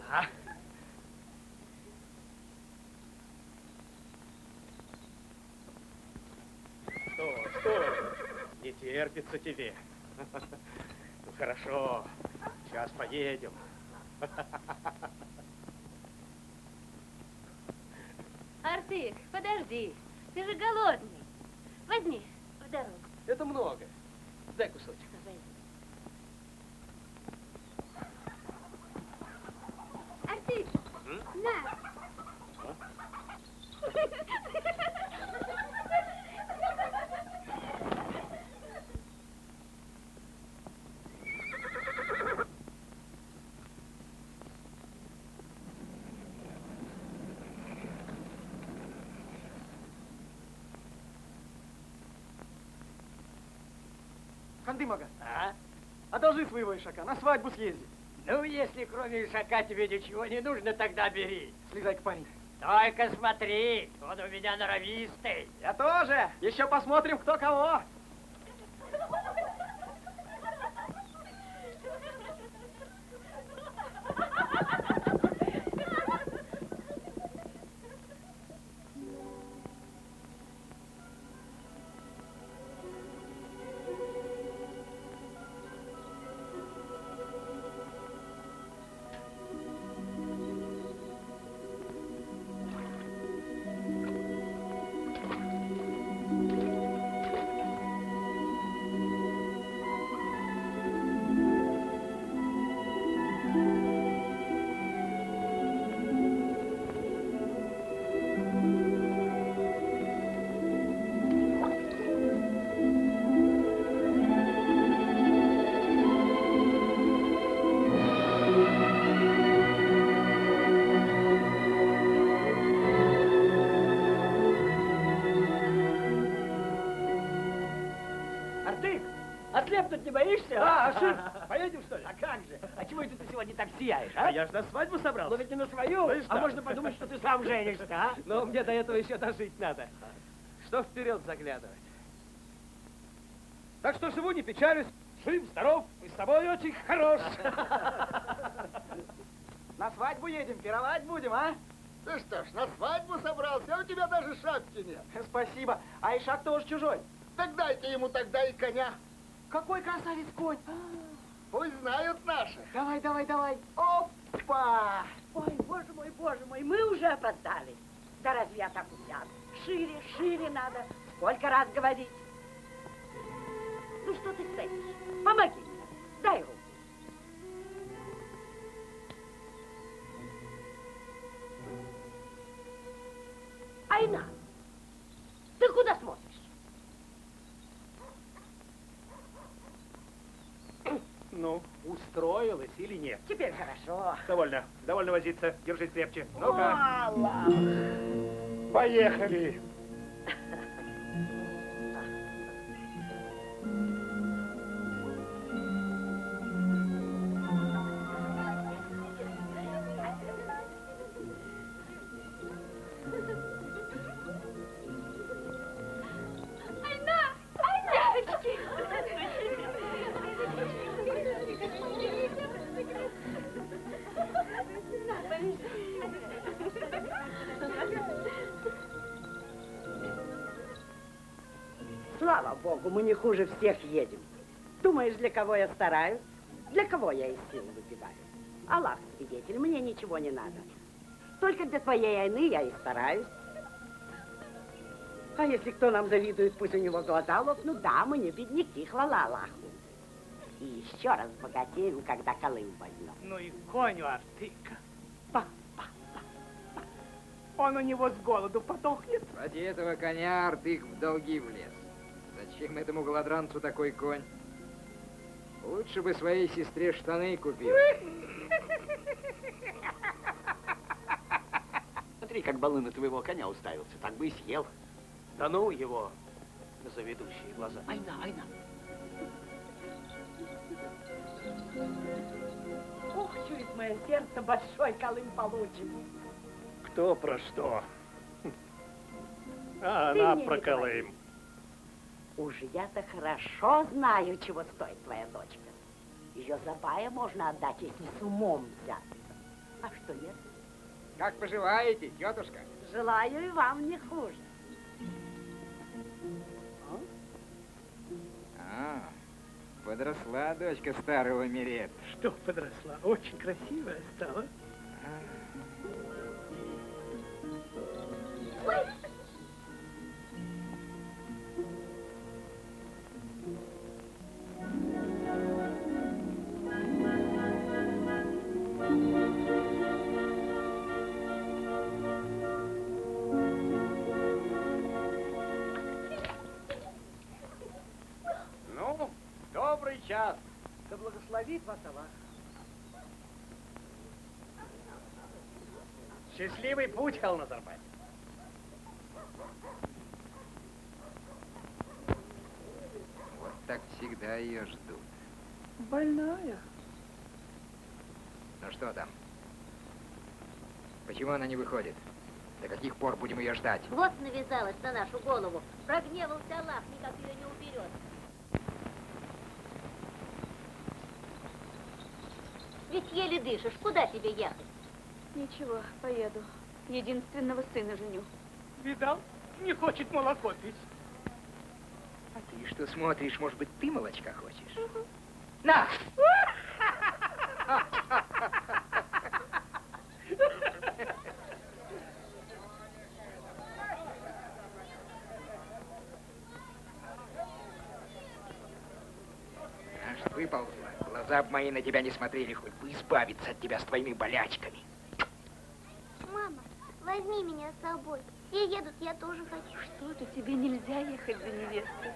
А? Стой. Не терпится тебе. Ну, хорошо. Сейчас поедем. Артык, подожди. Ты же голодный. Возьми в дорогу. Это много. Дай кусочек. Артык, на. Кандымага, А? одолжи своего ишака, на свадьбу съездить. Ну, если кроме ишака тебе ничего не нужно, тогда бери. Слезай-ка, парень. Только смотри, он у меня норовистый. Я тоже. Еще посмотрим, кто кого. Ослепнуть не боишься? А, Ашир, поедем, что ли? А как же? А чего это ты сегодня так сияешь, а? А я же на свадьбу собрался. Ну ведь не на свою, Ну и что? а можно подумать, что ты сам женишься, а? Но мне до этого еще дожить надо. Что вперед заглядывать? Так что живу, не печалюсь, жив, здоров и с тобой очень хорош. На свадьбу едем, пировать будем, а? Ты что ж, на свадьбу собрался, а у тебя даже шапки нет. Спасибо. А Ишак тоже чужой. Так дайте ему тогда и коня. Какой красавец конь. Пусть знают наши. Давай, давай, давай. Опа! Ой, боже мой, мы уже опоздали. Да разве я так усяду? Шире, шире надо. Сколько раз говорить? Ну что ты стоишь? Помоги мне. Дай руку. Айна, ты куда смотришь? Ну, устроилась или нет? Теперь хорошо. Довольно, довольно возиться. Держись крепче. Ну-ка. Мало. Поехали. Слава Богу, мы не хуже всех едем. Думаешь, для кого я стараюсь? Для кого я из сил выбиваю? Аллах свидетель, мне ничего не надо. Только для твоей Айны я и стараюсь. А если кто нам завидует, пусть у него глаза лопнут. Да, мы не бедняки, хвала Аллаху. И еще раз богатеем, когда Колым возьмем. Ну и конь у Артыка. Па. Он у него с голоду потухнет. Ради этого коня Артык в долги влез. Зачем этому голодранцу такой конь? Лучше бы своей сестре штаны купил. Смотри, как Балы на твоего коня уставился, так бы и съел. Да ну его на заведущие глаза. Айна. Ух, чует мое сердце, большой Колым получим. Кто про что? А Ты она мне про не говори. Колым. Уж я-то хорошо знаю, чего стоит твоя дочка. Ее за бая можно отдать, если с умом взяться. А что нет? Как поживаете, тетушка? Желаю и вам не хуже. Подросла дочка старого Мирет. Что подросла? Очень красивая стала. Ну, добрый час. Да благословит вас Аллах. Счастливый путь, Халназарбай. Вот так всегда ее ждут. Больная. Ну что там? Почему она не выходит? До каких пор будем ее ждать? Вот навязалась на нашу голову. Прогневался Аллах, никак ее не уберет. Ведь еле дышишь, куда тебе ехать? Ничего, поеду. Единственного сына женю. Видал? Не хочет молоко пить. А ты что смотришь? Может быть, ты молочка хочешь? На! Аж выползла. Глаза б мои на тебя не смотрели, хоть бы избавиться от тебя с твоими болячками. Мама, возьми меня с собой. Все едут, я тоже хочу. Что-то тебе нельзя ехать за невестой.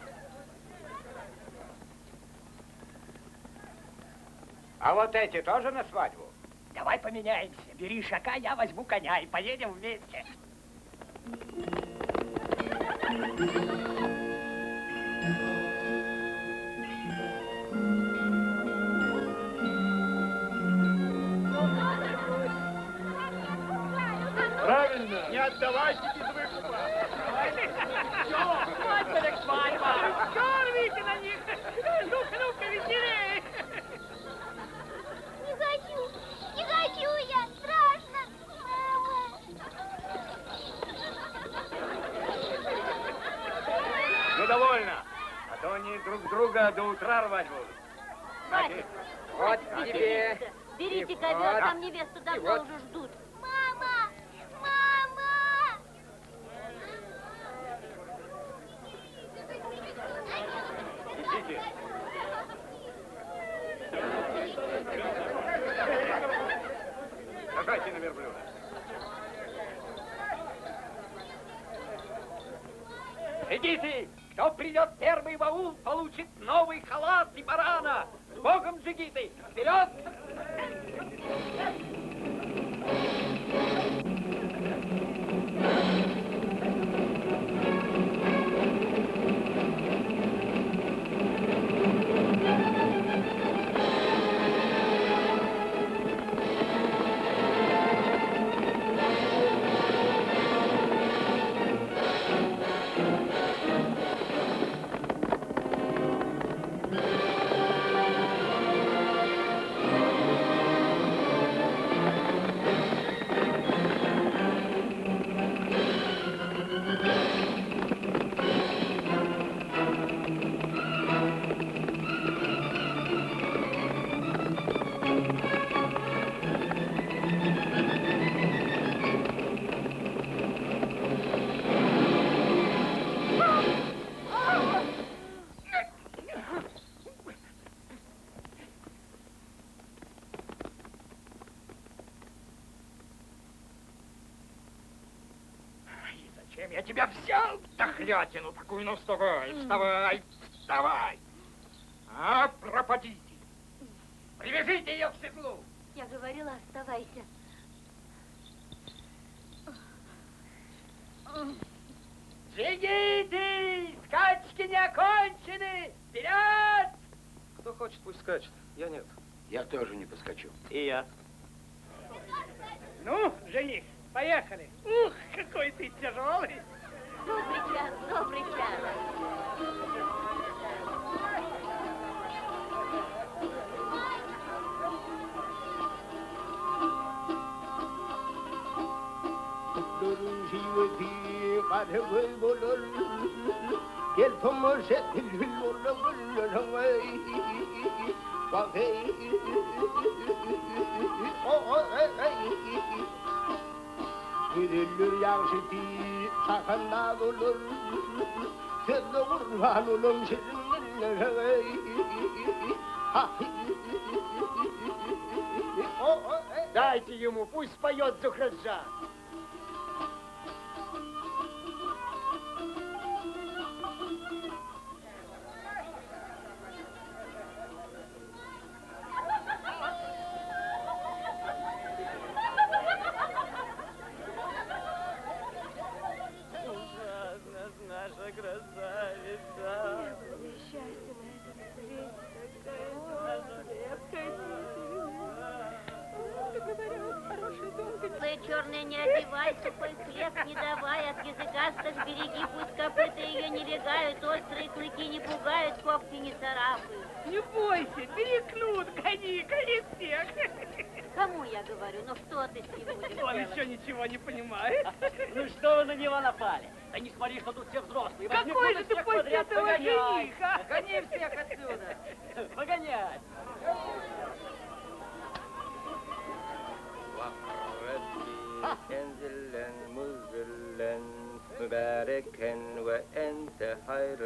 А вот эти тоже на свадьбу? Давай поменяемся. Бери шака, я возьму коня и поедем вместе. Правильно, не отдавайте без выкупа. Свадьба так свадьба. Скорвите на них. Ну-ка, ну-ка, веселее. Не хочу я, страшно. Ну, довольно. А то они друг друга до утра рвать будут. Хватит. Вот тебе. Берите И ковер, вот. там невесту И давно вот. уже ждут. Мама! Мама! Идите. Сажайте на верблюда. Идите! Кто придет первый в аул, получит новый халат и барана. С Богом, джигиты! Вперед! Зачем я тебя взял, дохлятину такую? Ну, вставай, вставай, вставай. А, пропадите. Привяжите ее к седлу. Я говорила, оставайся. Джигиты! Скачки не окончены! Вперед! Кто хочет, пусть скачет. Я нет. Я тоже не поскочу. И я. Ну, жених, поехали. Ух, какой ты тяжелый. Добрый час, добрый час. 사력을 보는 겔통을 셋들을 올라가는 왕해 이들을 양식이 착한 나도를 새로운 한우는 Дайте ему, пусть споет Зухраджан. Наша красавица. Счастье на этом свете, такая крепкая. Говорю, хороший дом. Ты, черный, не одевай, сухой хлеб не давай, от языкастых береги, пусть копыта ее не легают, острые клыки не пугают, когти не царапают. Не бойся, перекнут, гони всех. Кому я говорю, ну что ты с ним будешь Он делать? еще ничего не понимает. Ну что вы на него напали? Да не смотри, что тут все взрослые. Возьми Какой кто-то же ты всех пусть подряд, этого погоняй. жениха? Гони всех отсюда. Погонять. انزلا مزلا مباركا وأنت خير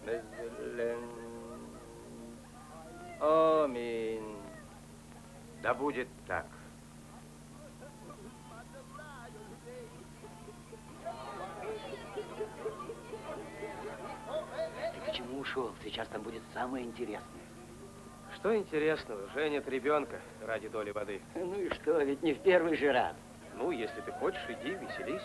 المزلين. Аминь. Да будет так. Ты почему ушел? Сейчас там будет самое интересное. Что интересного? Женят ребенка ради доли воды. Ну и что, ведь не в первый же раз. Ну, если ты хочешь, иди, веселись.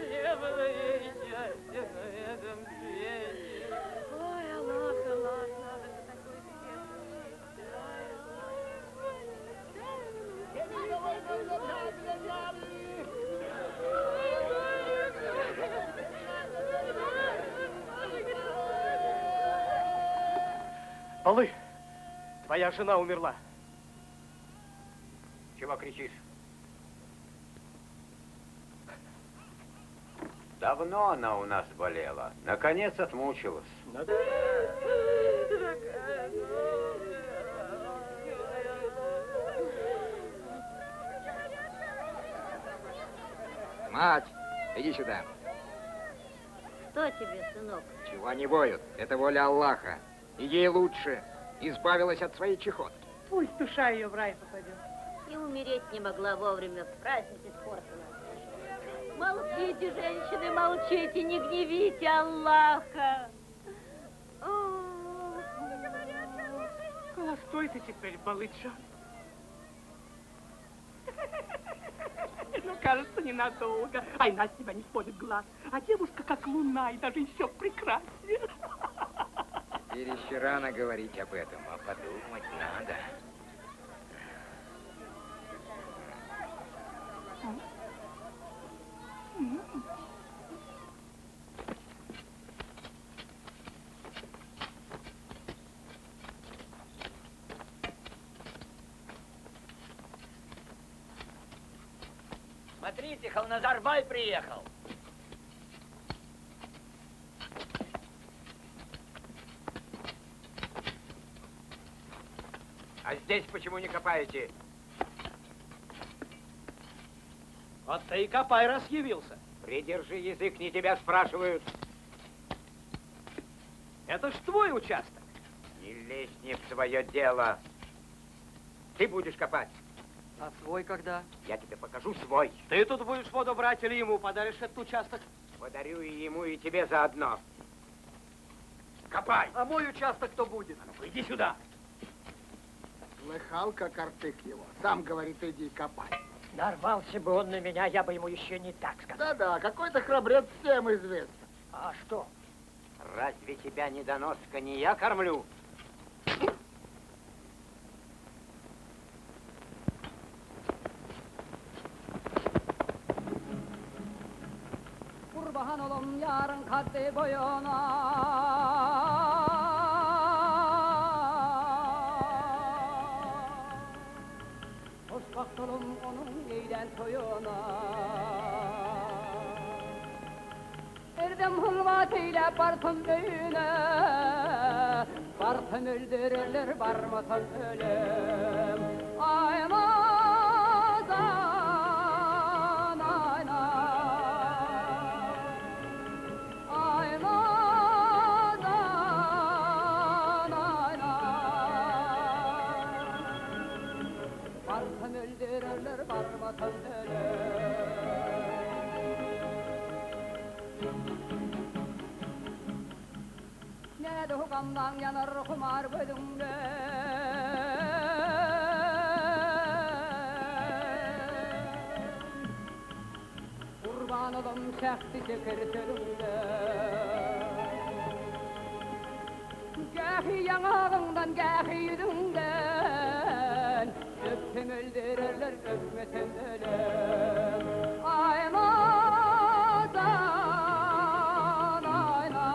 Не было ей счастья на этом свете. Ой, Аллах, Аллах, надо же такой Полы, твоя жена умерла. Чего кричишь? Давно она у нас болела. Наконец отмучилась. Мать, иди сюда. Что тебе, сынок? Чего они воют? Это воля Аллаха. И ей лучше. Избавилась от своей чехотки. Пусть душа ее в рай попадет. И умереть не могла вовремя, праздник испортила. Молчите, женщины, молчите, не гневите Аллаха. Холостой ты теперь, балыча. Ну, кажется, ненадолго. Айна с тебя не сводит глаз. А девушка как луна и даже еще прекраснее. Теперь еще рано говорить об этом, а подумать надо. Смотрите, Халназар-бай приехал. А здесь почему не копаете? Вот ты и копай, раз явился. Придержи язык, не тебя спрашивают. Это ж твой участок. Не лезь не в свое дело. Ты будешь копать. А свой когда? Я тебе покажу свой. Ты тут будешь воду брать или ему подаришь этот участок? Подарю и ему, и тебе заодно. Копай! А мой участок кто будет? А ну-ка, иди сюда. Слыхал, как артык его. Сам говорит, иди копай. Нарвался бы он на меня, я бы ему еще не так сказал. Да-да, какой-то храбрец всем известен. А что? Разве тебя недоноска не я кормлю? Kurbahan olum yarın kaddi boyuna. oğlum onun neyden toyuna. Erdem hılvatıyla barsın düğüne, barsın öldürürler, varmasın ölüm. Aymazan ayna, aymazan ayna. Barsın öldürürler, varmasın ölüm. Ne de hukamdan yanar kumar gözümde. Kurban olum şehti şeker sözümde. Gahi yanağından, gahi yüzünden, öpsem öldürürler, öpmesem ölüm. Aymazan ayna,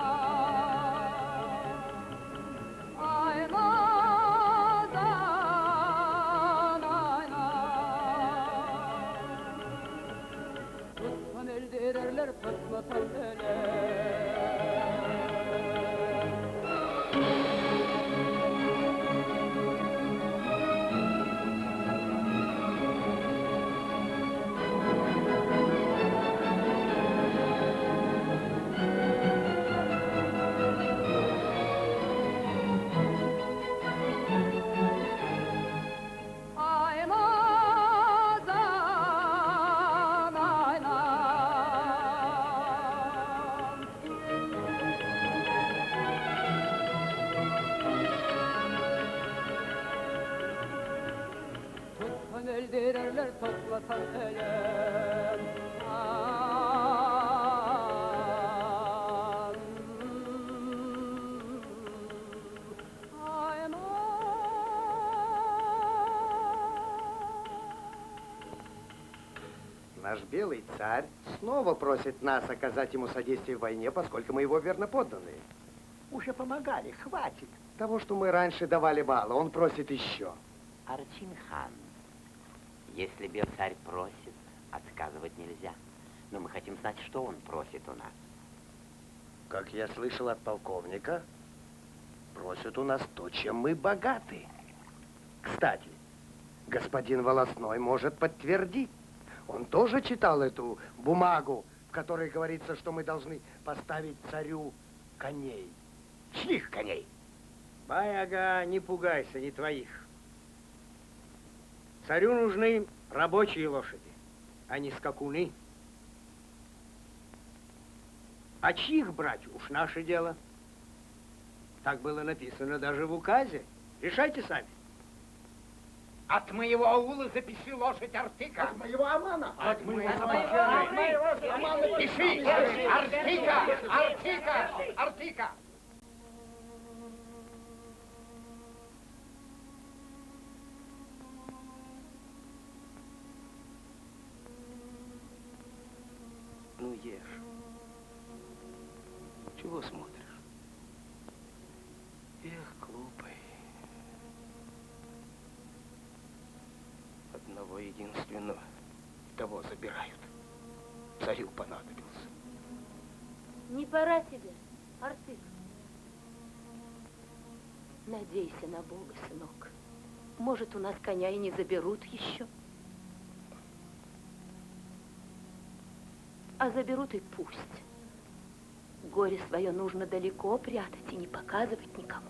aymazan ayna. Tutsan öldürürler, tutmasan ölüm. Aymazan ayna. Tutsan öldürürler, tutmasan ölüm. Наш белый царь снова просит нас оказать ему содействие в войне, поскольку мы его верноподданные. Уже помогали, хватит. Того, что мы раньше давали мало, он просит еще. Арчин-хан, если царь просит, отказывать нельзя. Но мы хотим знать, что он просит у нас. Как я слышал от полковника, просят у нас то, чем мы богаты. Кстати, господин Волосной может подтвердить. Он тоже читал эту бумагу, в которой говорится, что мы должны поставить царю коней. Чьих коней? Бай-ага, не пугайся, не твоих. Царю нужны рабочие лошади, а не скакуны. А чьих брать, уж наше дело. Так было написано даже в указе. Решайте сами. От моего аула запиши лошадь Артыка. От моего Амана. От моего Амана. Пиши. Артыка. Артыка. Артыка. Ну, ешь. Чего смотришь? Эх, глупый. Одного единственного того забирают. Царю понадобился. Не пора тебе, Артык. Надейся на Бога, сынок. Может, у нас коня и не заберут еще. А заберут и пусть. Горе свое нужно далеко прятать и не показывать никому.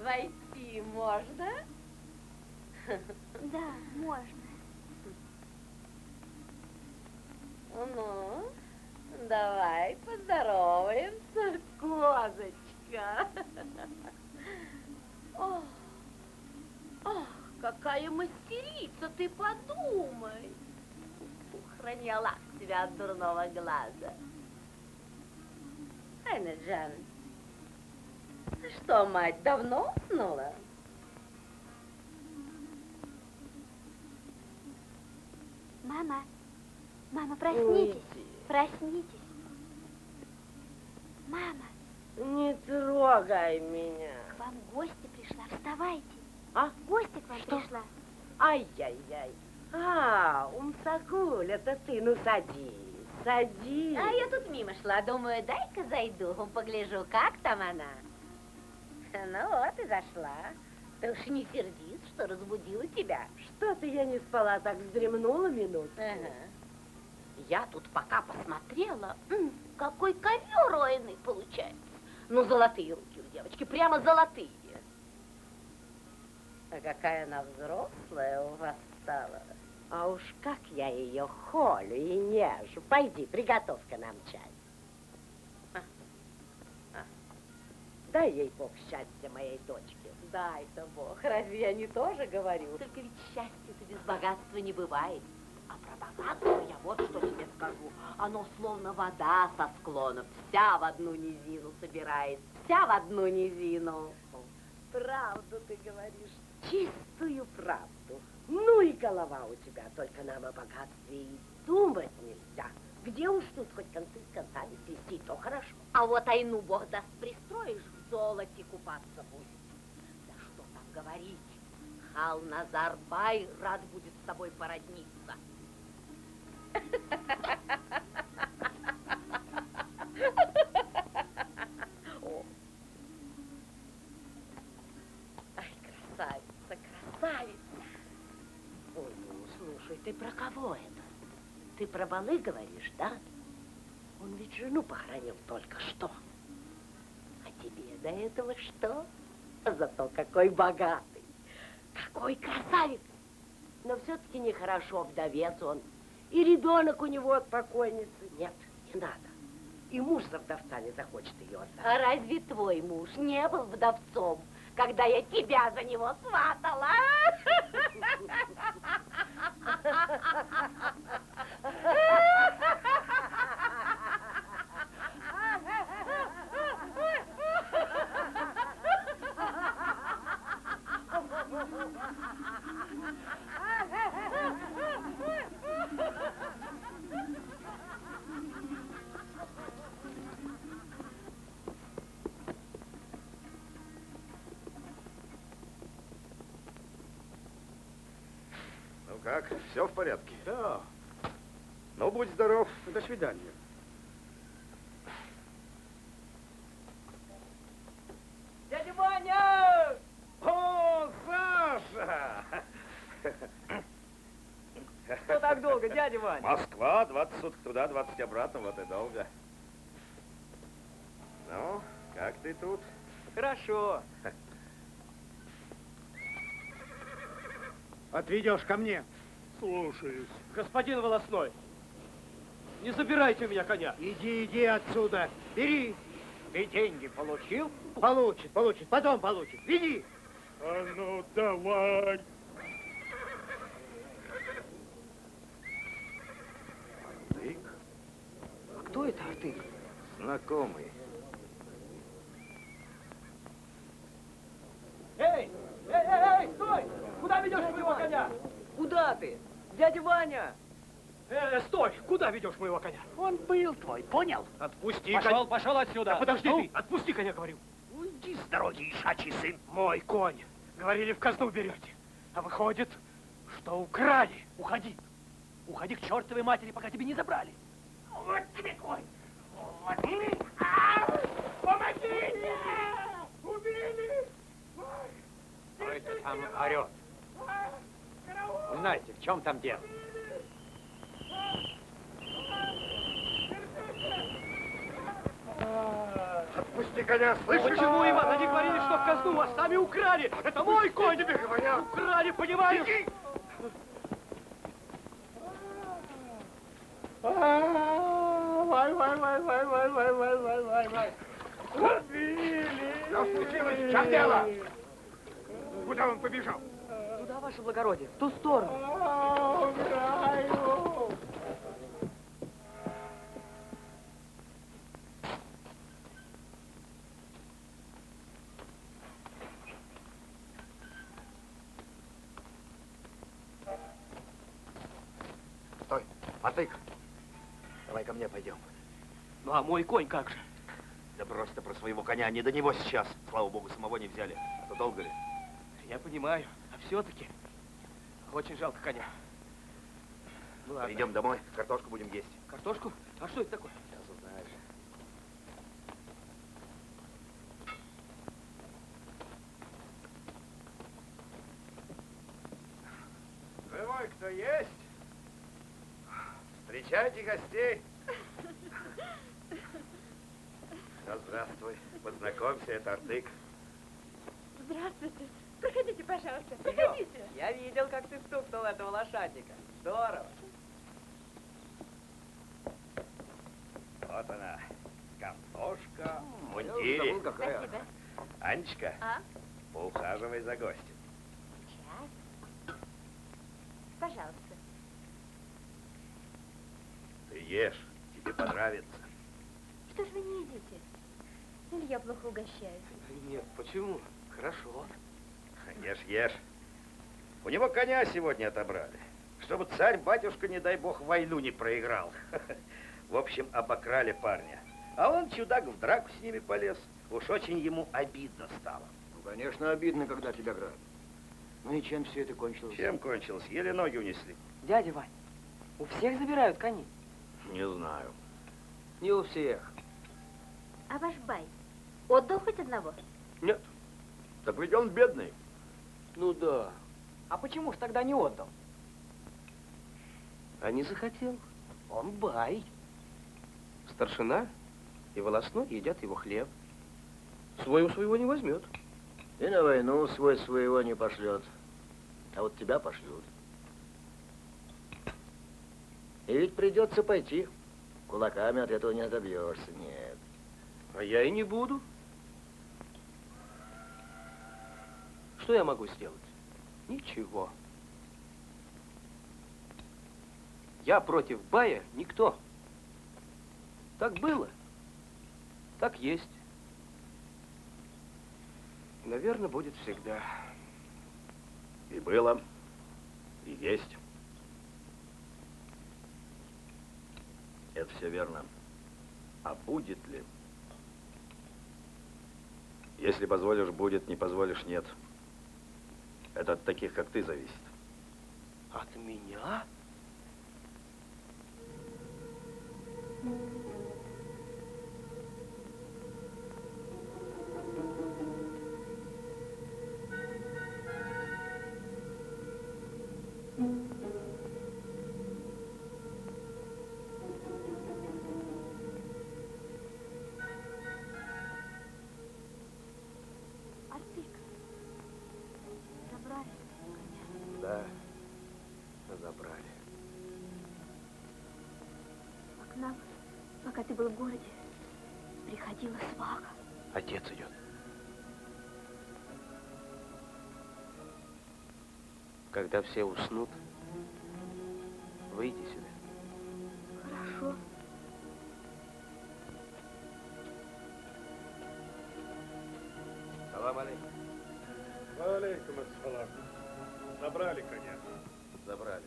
Войти можно? Да, можно. Ну, давай поздороваемся, козочка. О, Ах, какая мастерица, ты подумай. Храни Аллах тебя от дурного глаза. Айнаджан, что, мать, давно уснула? Мама, мама, проснитесь, проснитесь. Мама. Не трогай меня. К вам гости пришла, вставайте. А? Гости к вам пришла. Ай-яй-яй. А, Умсакуль, это ты, ну садись, садись. А я тут мимо шла, думаю, дай-ка зайду, погляжу, как там она. Ну вот и зашла. Ты уж не сердись, что разбудила тебя. Что-то я не спала, так вздремнула минуту. Ага. Я тут пока посмотрела, какой ковер ройный получается. Ну, золотые руки у девочки, прямо золотые. А какая она взрослая у вас стала. А уж как я ее холю и нежу. Пойди, приготовь-ка нам чай. Дай ей Бог счастья моей дочке. Дай-то Бог, разве я не тоже говорю? Только ведь счастье-то без богатства не бывает. А про богатство я вот что тебе скажу. Оно словно вода со склонов, вся в одну низину собирает, вся в одну низину. Правду ты говоришь, чистую правду. Ну и голова у тебя, только нам о богатстве и думать нельзя. Где уж тут хоть концы с концами свести, то хорошо. А вот Айну, Бог даст, пристроишь, в золоте купаться будет. Да что там говорить, Хал Назарбай рад будет с тобой породниться. Ай, красавица, красавица. Ой, ну, слушай, ты про кого это? Ты про балы говоришь, да? Он ведь жену похоронил только что. А тебе до этого что? Зато какой богатый, какой красавец. Но все-таки нехорошо, вдовец он. И ребенок у него от покойницы. Нет, не надо. И муж за вдовца не захочет ее отдать. А разве твой муж не был вдовцом, когда я тебя за него сватала? Ну как, все в порядке? Да. Ну, будь здоров. До свидания. Дядя Ваня! О, Саша! Что так долго, дядя Ваня? Москва, 20 суток туда, 20 обратно, вот и долго. Ну, как ты тут? Хорошо. Отведешь ко мне. Слушаюсь. Господин волосной, не забирайте у меня коня. Иди отсюда. Бери. Ты деньги получил? Получит. Потом получит. Веди. А ну давай. Артык? А кто это Артык? Знакомый. Эй, стой! Куда ведешь моего коня? Куда ты? Дядя Ваня! Стой! Куда ведешь моего коня? Он был твой, понял? Отпусти коня. Пошел отсюда. Да подожди ты, отпусти коня, говорю. Уйди с дороги, ишачий сын. Мой конь. Говорили, в казну берете. А выходит, что украли. Уходи. Уходи к чертовой матери, пока тебе не забрали. Вот тебе конь. Вот тебе. Помогите! Убили! Кто это там орет? Узнайте, в чем там дело? Отпусти коня, слышишь? Почему, Иван? Они говорили, что в казну, а сами украли. Это мой конь. Тебе говорят. Украли, понимаешь? Иди. Вай. Убили. Что случилось? В чем дело? Куда он побежал? Туда, ваше благородие, в ту сторону. Стой, мотык. Давай ко мне пойдем. Ну а мой конь как же? Да брось ты про своего коня, не до него сейчас. Слава богу, самого не взяли. А то долго ли? Я понимаю, а все-таки очень жалко коня. Ну ладно. Идем домой, картошку будем есть. Картошку? А что это такое? Сейчас узнаешь. Живой кто есть? Встречайте гостей. Ну, здравствуй. Познакомься, это Артык. Здравствуйте. Проходите, пожалуйста. Идем. Проходите. Я видел, как ты стукнул этого лошадника. Здорово. Вот она, картошка в мундире. Спасибо. Анечка, А? поухаживай за гостем. Сейчас. Пожалуйста. Ты ешь, тебе понравится. Что ж вы не едите? Или я плохо угощаю? Нет, почему? Хорошо. Ешь, ешь. У него коня сегодня отобрали. Чтобы царь-батюшка, не дай бог, войну не проиграл. В общем, обокрали парня. А он, чудак, в драку с ними полез. Уж очень ему обидно стало. Ну, конечно, обидно, когда тебя грабят. Ну и чем все это кончилось? Чем кончилось? Еле ноги унесли. Дядя Вань, у всех забирают коней. Не знаю. Не у всех. А ваш бай отдал хоть одного? Нет. Так ведь он бедный. Ну да. А почему ж тогда не отдал? А не захотел. Он бай. Старшина и волосной едят его хлеб. Свой у своего не возьмет. И на войну свой своего не пошлет. А вот тебя пошлют. И ведь придется пойти. Кулаками от этого не отобьешься, нет. А я и не буду. Что я могу сделать? Ничего. Я против бая никто. Так было. Так есть. И, наверное, будет всегда. И было, и есть. Это все верно. А будет ли? Если позволишь, будет, не позволишь, нет. Это от таких, как ты, зависит. От меня? Артык, забрали коня. Да, забрали. А к нам, пока ты был в городе, приходила сваха. Отец идет. Когда все уснут, выйди сюда. Хорошо. Салам алейкум. Алейкум ассалам. Забрали коня. Забрали.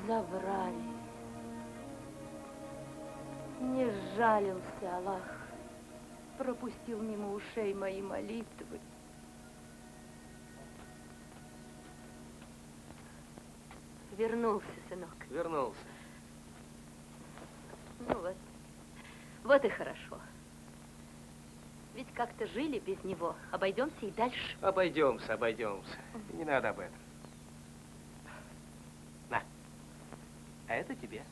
Забрали. Не сжалился Аллах. Пропустил мимо ушей мои молитвы. Вернулся, сынок. Вернулся. Ну вот. Вот и хорошо. Ведь как-то жили без него. Обойдемся и дальше. Обойдемся, обойдемся. Не надо об этом. На. А это тебе.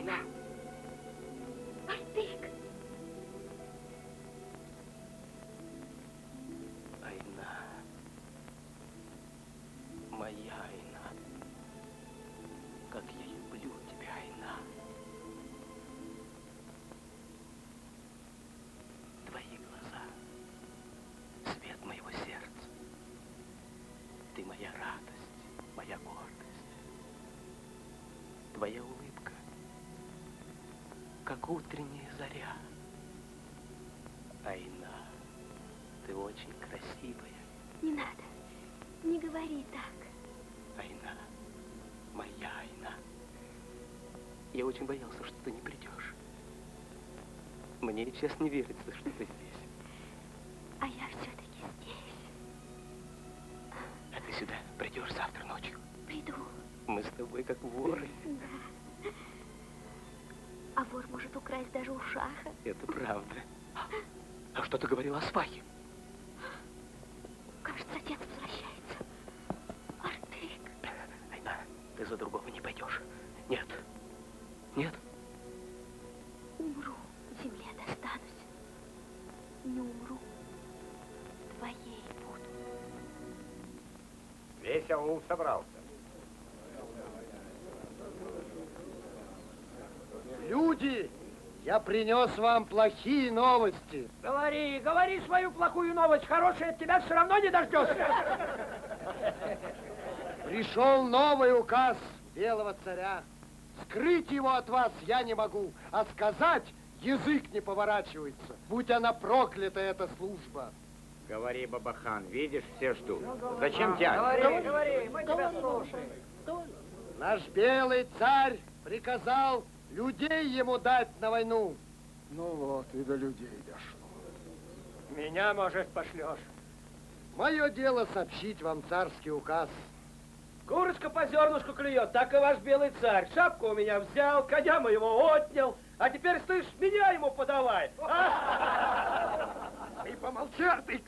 Айна! Артык! Айна. Моя Айна. Как я люблю тебя, Айна. Твои глаза, свет моего сердца. Ты моя радость, моя гордость. Твоя улыбка, как утренняя заря. Айна, ты очень красивая. Не надо, не говори так. Айна, моя Айна. Я очень боялся, что ты не придешь. Мне честно не верится, что ты здесь. А я все-таки здесь. А ты сюда придешь завтра ночью? Приду. Мы с тобой как воры. Да. А вор может украсть даже у Шаха. Это правда. А что ты говорила о свахе? Кажется, отец возвращается. Артык. Айна, ты за другого не пойдешь. Нет. Нет. Умру, в земле достанусь. Не умру, твоей буду. Весь аул собрался. Люди, я принес вам плохие новости. Говори, говори свою плохую новость. Хорошая от тебя все равно не дождешься. Пришел новый указ Белого царя. Скрыть его от вас я не могу, а сказать язык не поворачивается. Будь она проклята, эта служба. Говори, Бабахан, видишь, все ждут. Зачем тянешь? Говори, мы тебя слушаем. Наш белый царь приказал людей ему дать на войну. Ну вот, и до людей дошло. Меня, может, пошлешь. Мое дело сообщить вам царский указ. Курочка по зернышку клюет, так и ваш белый царь. Шапку у меня взял, коня моего отнял, а теперь, слышь, меня ему подавай. Ты помолчи, Артык.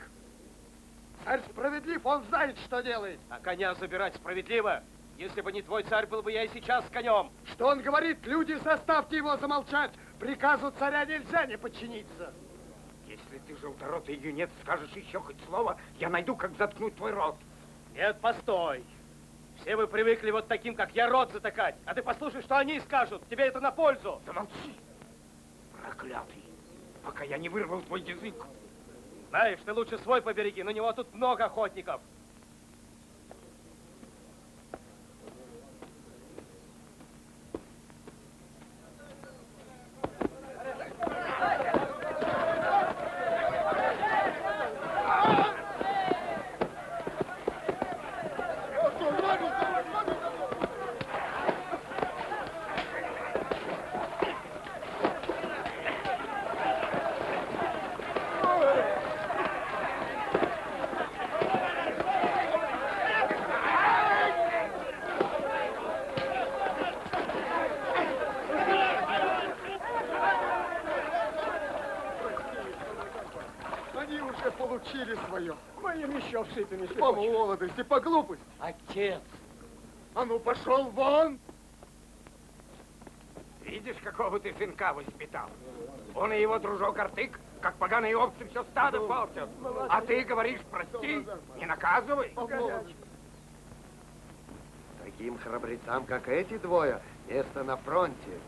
Царь справедлив, он знает, что делает. А коня забирать справедливо? Если бы не твой царь, был бы я и сейчас с конем. Что он говорит? Люди, заставьте его замолчать. Приказу царя нельзя не подчиниться. Если ты, желторотый юнец, скажешь еще хоть слово, я найду, как заткнуть твой рот. Нет, постой. Все вы привыкли вот таким, как я, рот затыкать. А ты послушай, что они скажут. Тебе это на пользу. Замолчи, проклятый, пока я не вырвал твой язык. Знаешь, ты лучше свой побереги, на него тут много охотников. Они уже получили свое. Мы им еще всыпем, если По хочешь. молодости, по глупости. Отец. А ну, пошел вон! Видишь, какого ты сынка воспитал? Он и его дружок Артык, как поганые овцы, все стадо портят. А ты говоришь, прости, не наказывай. Таким храбрецам, как эти двое, место на фронте.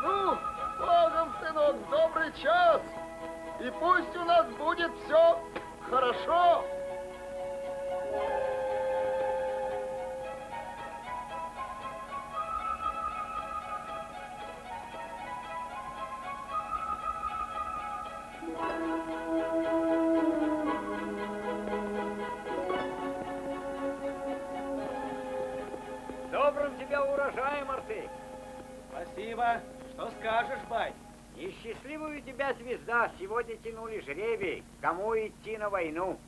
Ну, Богом, сынок, добрый час. И пусть у нас будет все хорошо. Добрым тебя урожаем, Артык. Спасибо. Что скажешь, бать? И счастливая у тебя звезда. Сегодня тянули жребий, кому идти на войну.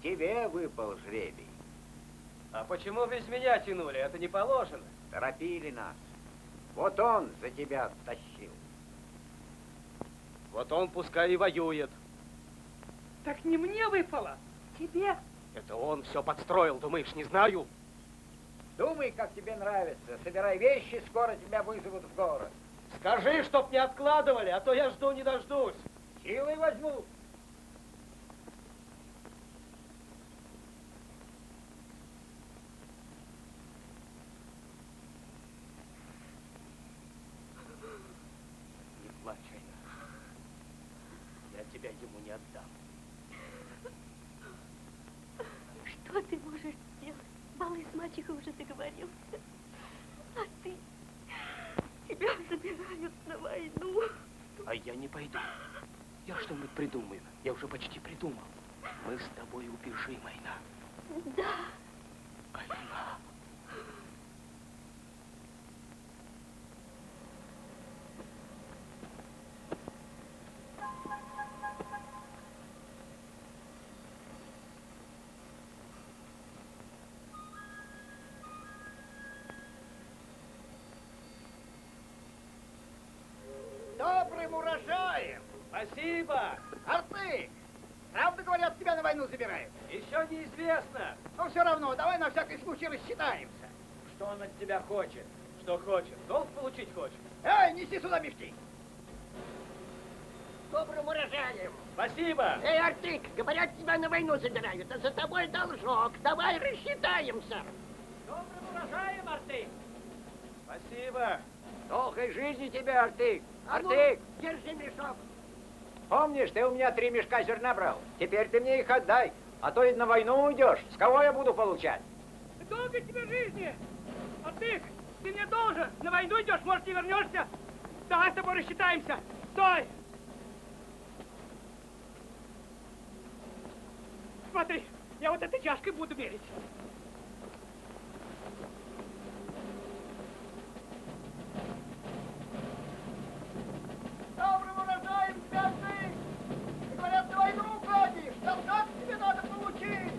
Тебе выпал жребий. А почему без меня тянули? Это не положено. Торопили нас. Вот он за тебя тащил. Вот он пускай и воюет. Так не мне выпало, тебе. Это он все подстроил, думаешь, не знаю? Думай, как тебе нравится. Собирай вещи, скоро тебя вызовут в город. Скажи, чтоб не откладывали, а то я жду не дождусь. Силой возьму. Не плачь, Айна. Я тебя ему не отдам. Что ты можешь сделать? Малый с мачехой уже договорился. А ты... Тебя забирают на войну. А я не пойду. Я что-нибудь придумаю. Я уже почти придумал. Мы с тобой убежим, Айна. Да. Айна. Добрым урожаем! Спасибо! Артык! Правда, говорят, тебя на войну забирают? Еще неизвестно. Но все равно, давай на всякий случай рассчитаемся. Что он от тебя хочет? Что хочет? Долг получить хочет? Эй, неси сюда мешки! Добрым урожаем! Спасибо! Эй, Артык, говорят, тебя на войну забирают, а за тобой должок. Давай рассчитаемся. Добрым урожаем, Артык! Спасибо! Долгой жизни тебе, Артык! А ну, Артык! держи мешок. Помнишь, ты у меня 3 мешка зерна брал? Теперь ты мне их отдай, а то и на войну уйдешь. С кого я буду получать? Долго тебе жизни! Артык, ты мне должен! На войну идешь, может, не вернешься? Давай с тобой рассчитаемся! Стой! Смотри, я вот этой чашкой буду мерить. Добрым урожаем, святый! Говорят, на войну уходишь. Солдат тебе надо получить.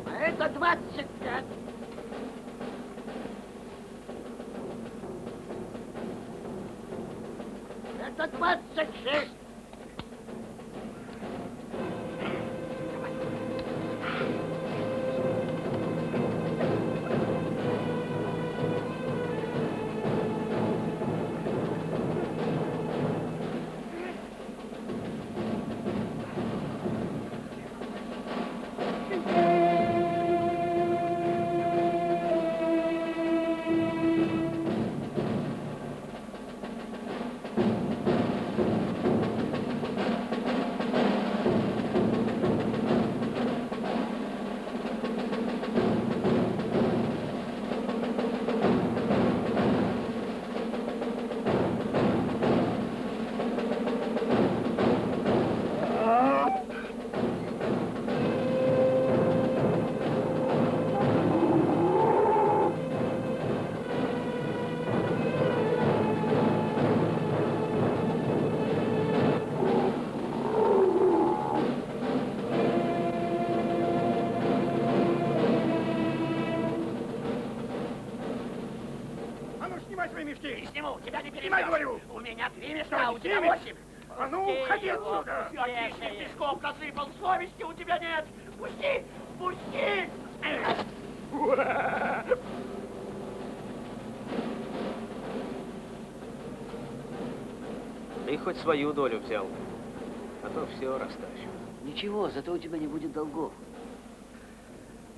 А это 25. Это 26. А ну, снимай свои мешки! Не сниму, тебя не Снимай, перебьешь. говорю! У меня 3 мешка, у тебя Снимай. 8. А ну, уходи отсюда! Отличных мешков насыпал, совести у тебя нет. Пусти, пусти! Ты хоть свою долю взял, а то все растащу. Ничего, зато у тебя не будет долгов.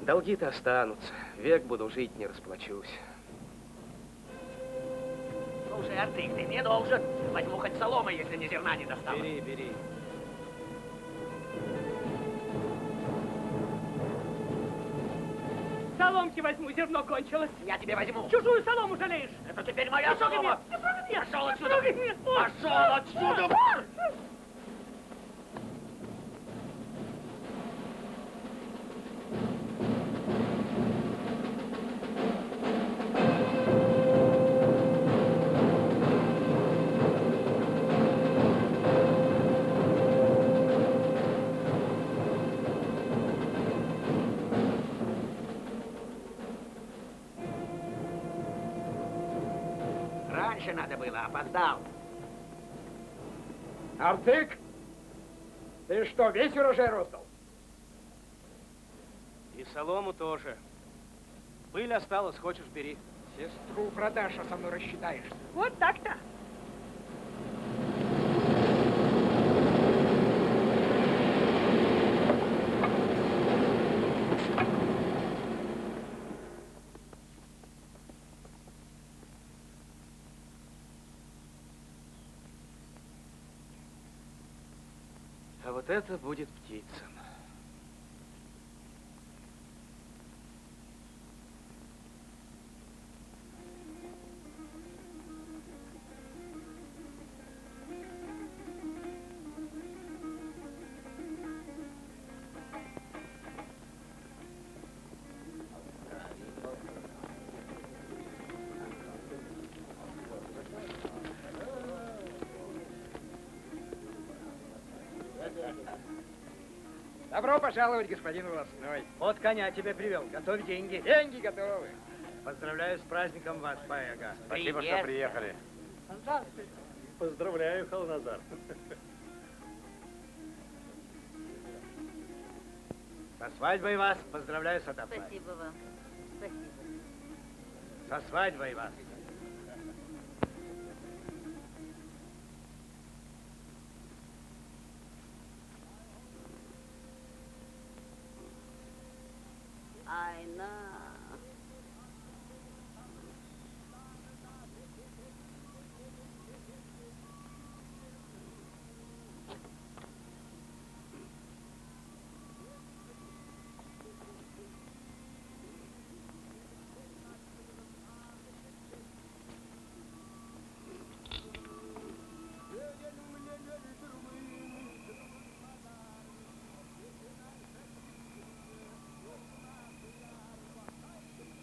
Долги-то останутся. Век буду жить, не расплачусь. Слушай, Артык, ты мне должен. Возьму хоть соломы, если ни зерна не достану. Бери, бери. Соломки возьму, зерно кончилось. Я тебе возьму. Чужую солому жалеешь. Это теперь моя Пошел солома. ко мне. Пошел отсюда. Пошел ко мне. Пошел отсюда. Раньше надо было, опоздал. Артык, ты что, весь урожай роздал? И солому тоже. Пыль осталась, хочешь, бери. Сестру продашь, а со мной рассчитаешься. Вот так-то. А вот это будет птица. Добро пожаловать, господин Волосной. Вот коня тебе привел. Готовь деньги. Деньги готовы. Поздравляю с праздником вас, Паяга. Спасибо, что приехали. Поздравляю, Халназар. Со свадьбой вас. Поздравляю с Атапай. Спасибо вам. Спасибо. Со свадьбой вас. Айна.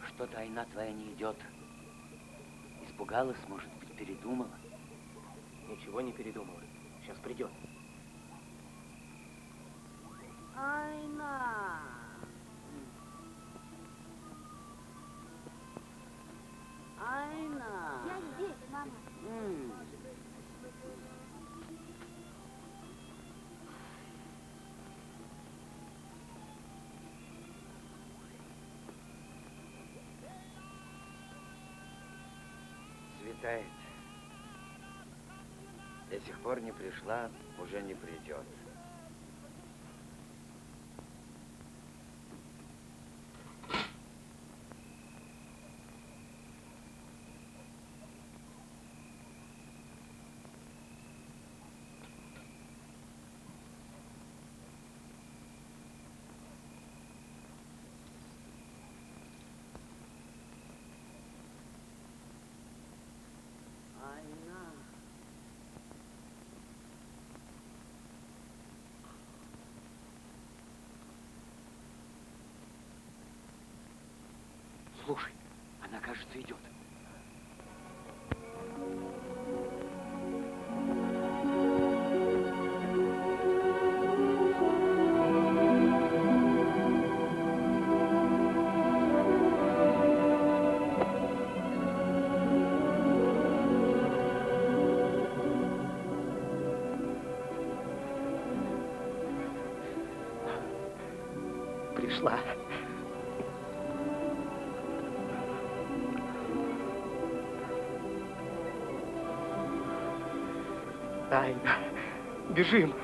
Что-то Айна твоя не идет. Испугалась, может быть, передумала? Ничего не передумала. Сейчас придет. Айна. Айна. Я здесь, мама. Светает. До сих пор не пришла, уже не придет. Айна. Слушай, она, кажется, идет. Пришла. Айна, бежим.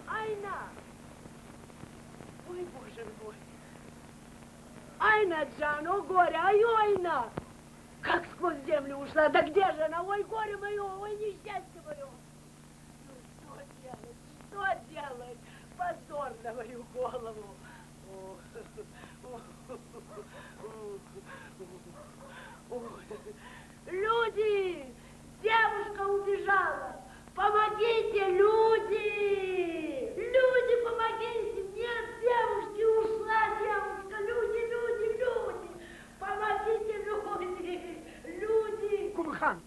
Айна! Ой, боже мой! Айна, Джан, о горе, ай, Айна! Как сквозь землю ушла, да где же она? Ой, горе мое, ой, несчастье мое! Ну, что делать? Позор на мою голову! Люди! Девушка убежала! Помогите, люди! Люди, помогите! Нет девушки, ушла девушка! Люди! Помогите, люди! Люди!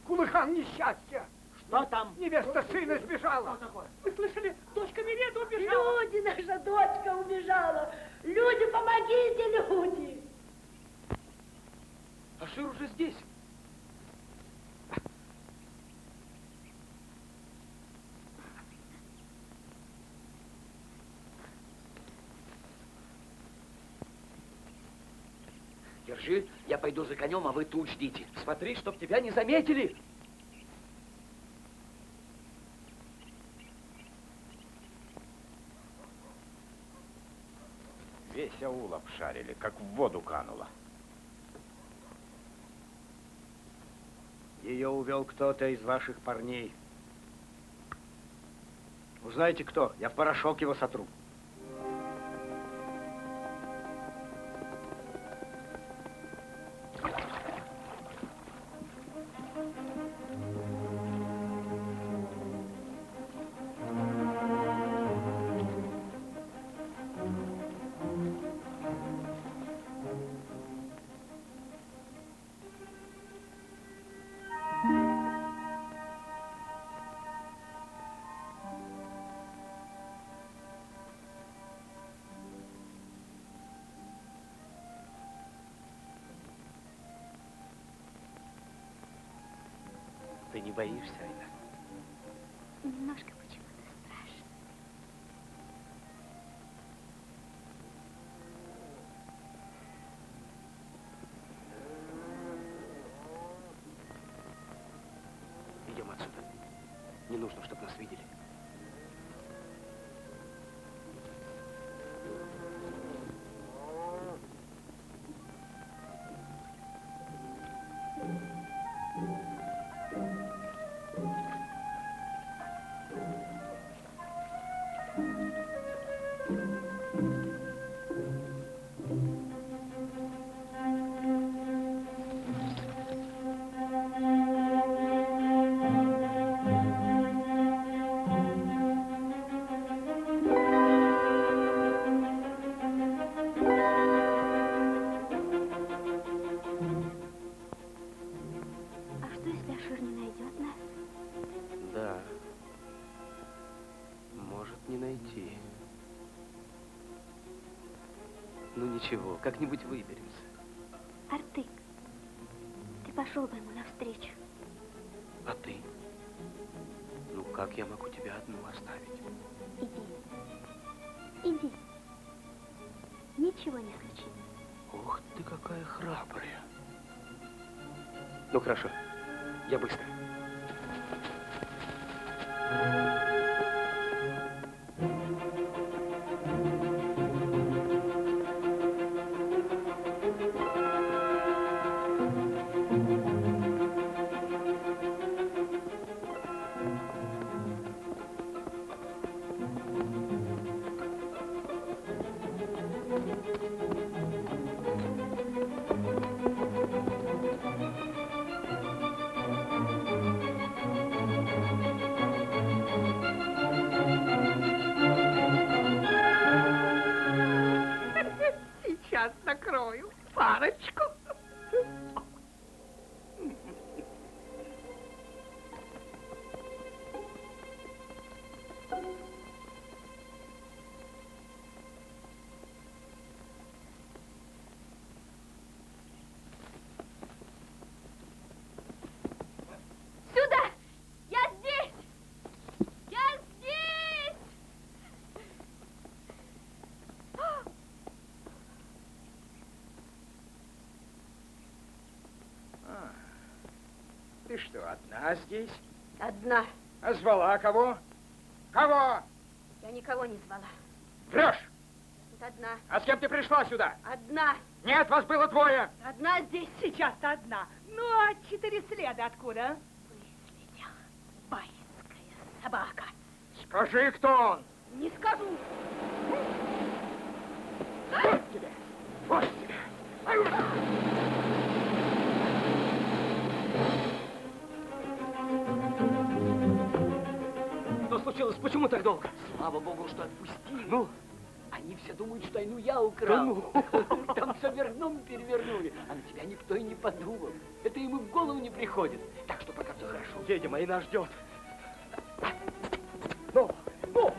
Кулыхан, несчастье! Что там? Невеста сына сбежала! Что такое? Вы слышали? Дочка Миледа убежала! Дочка, дочка убежала. Люди, помогите, люди. Ашир уже здесь. Держи, я пойду за конем, а вы тут ждите. Смотри, чтоб тебя не заметили. Весь аул обшарили, как в воду кануло. Ее увел кто-то из ваших парней. Узнаете, кто? Я в порошок его сотру. Ты не боишься, Айда? Немножко почему-то страшно. Идем отсюда. Не нужно, чтобы нас видели. Ну ничего, как-нибудь выберемся. Артык, ты пошел бы ему навстречу. А ты? Ну как я могу тебя одну оставить? Иди. Ничего не случится. Ух ты, какая храбрая. Ну хорошо, я быстро. Сейчас накрою парочку. Сюда! Я здесь! Я здесь! Ты что, одна здесь? Одна. А звала кого? Кого? Я никого не звала. Врешь! Тут одна. А с кем ты пришла сюда? Одна. Нет, вас было двое. Одна здесь. Сейчас-то одна. Ну, а 4 следа откуда? Выследил. Байская собака. Скажи, кто он? Не скажу. Вот тебе! Вот тебе! Что случилось? Почему так долго? Слава богу, что отпустили. Ну? Они все думают, что Айну я украл. Да ну? Там все перевернули. А на тебя никто и не подумал. Это им и в голову не приходит. Так что пока все хорошо. Едем, Айна ждет. Ну, ну!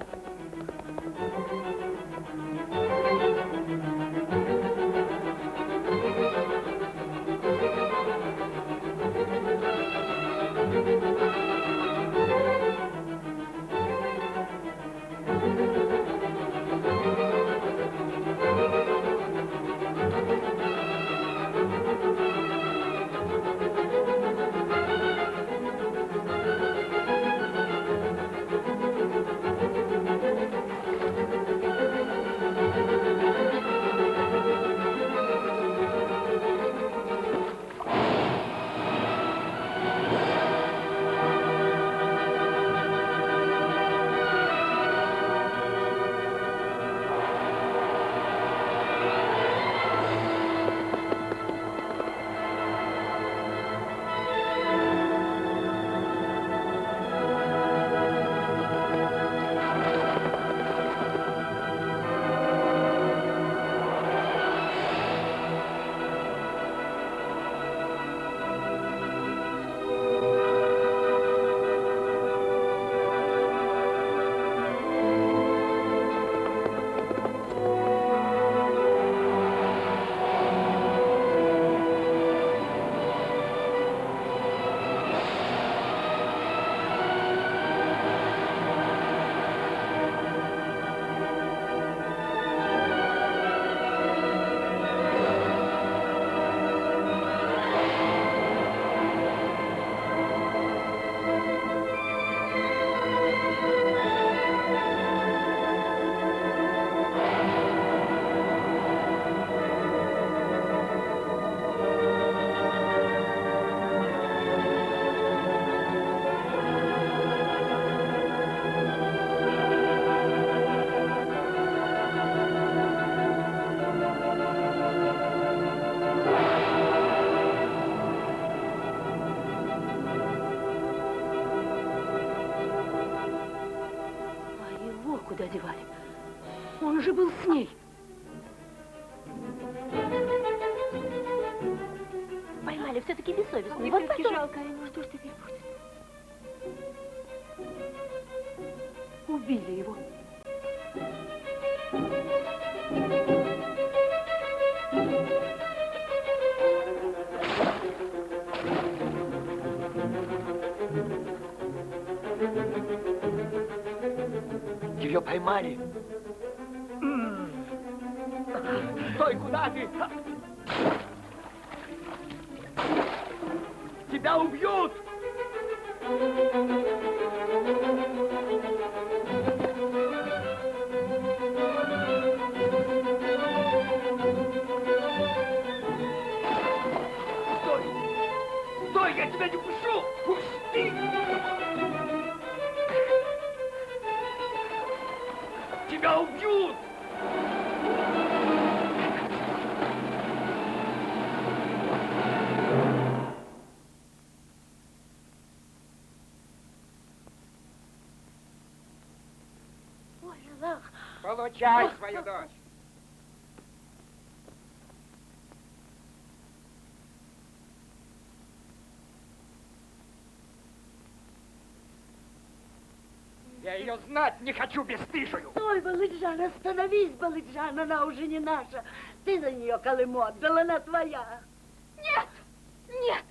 куда девали? Он же был с ней. Поймали все-таки бессовестную. Вот Все-таки потом. жалко ему. Что ж теперь будет? Убили его. Ее поймали. Стой, куда ты? Тебя убьют! Стой! Стой, я тебя не пущу! Пусти! Тебя убьют! Ой, Аллах. Получай свою дочь. Я ее знать не хочу, бесстыжую. Стой, Балыджан, остановись, Балыджан, она уже не наша. Ты за нее Колыму отдал, она твоя. Нет! Нет!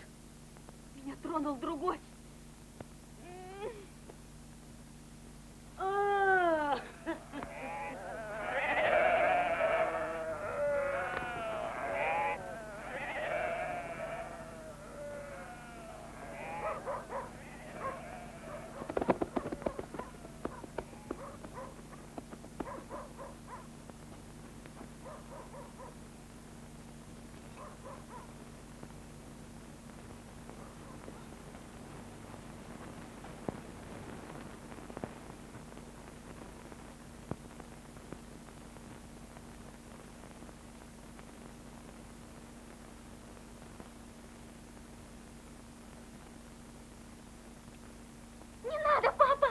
Меня тронул другой. А. Не надо, папа!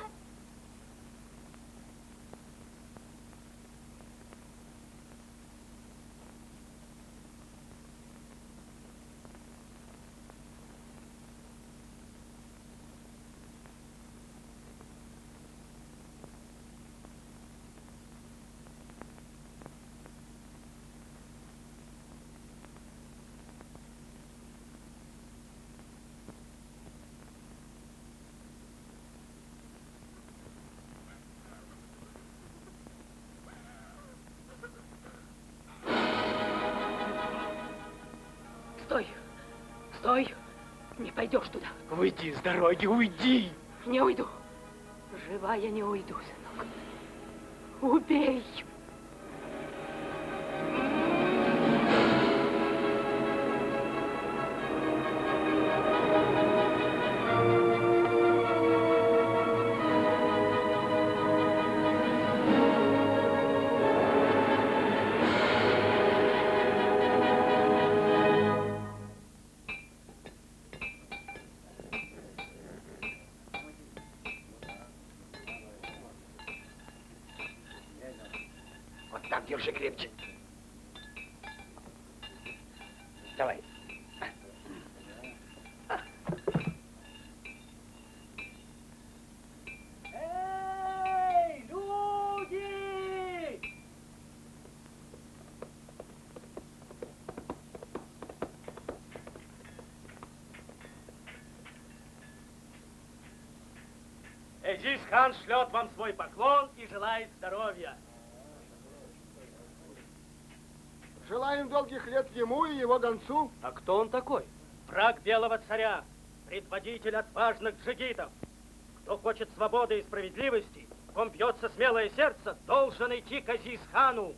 Стой! Стой! Не пойдешь туда. Уйди с дороги, уйди! Не уйду. Живая не уйду, сынок. Убей! Вот так держи крепче. Давай. Эй, люди! Эджис-хан шлет вам свой поклон и желает здоровья. Желаем долгих лет ему и его гонцу. А кто он такой? Враг белого царя, предводитель отважных джигитов. Кто хочет свободы и справедливости, в ком бьется смелое сердце, должен идти к Азиз-хану.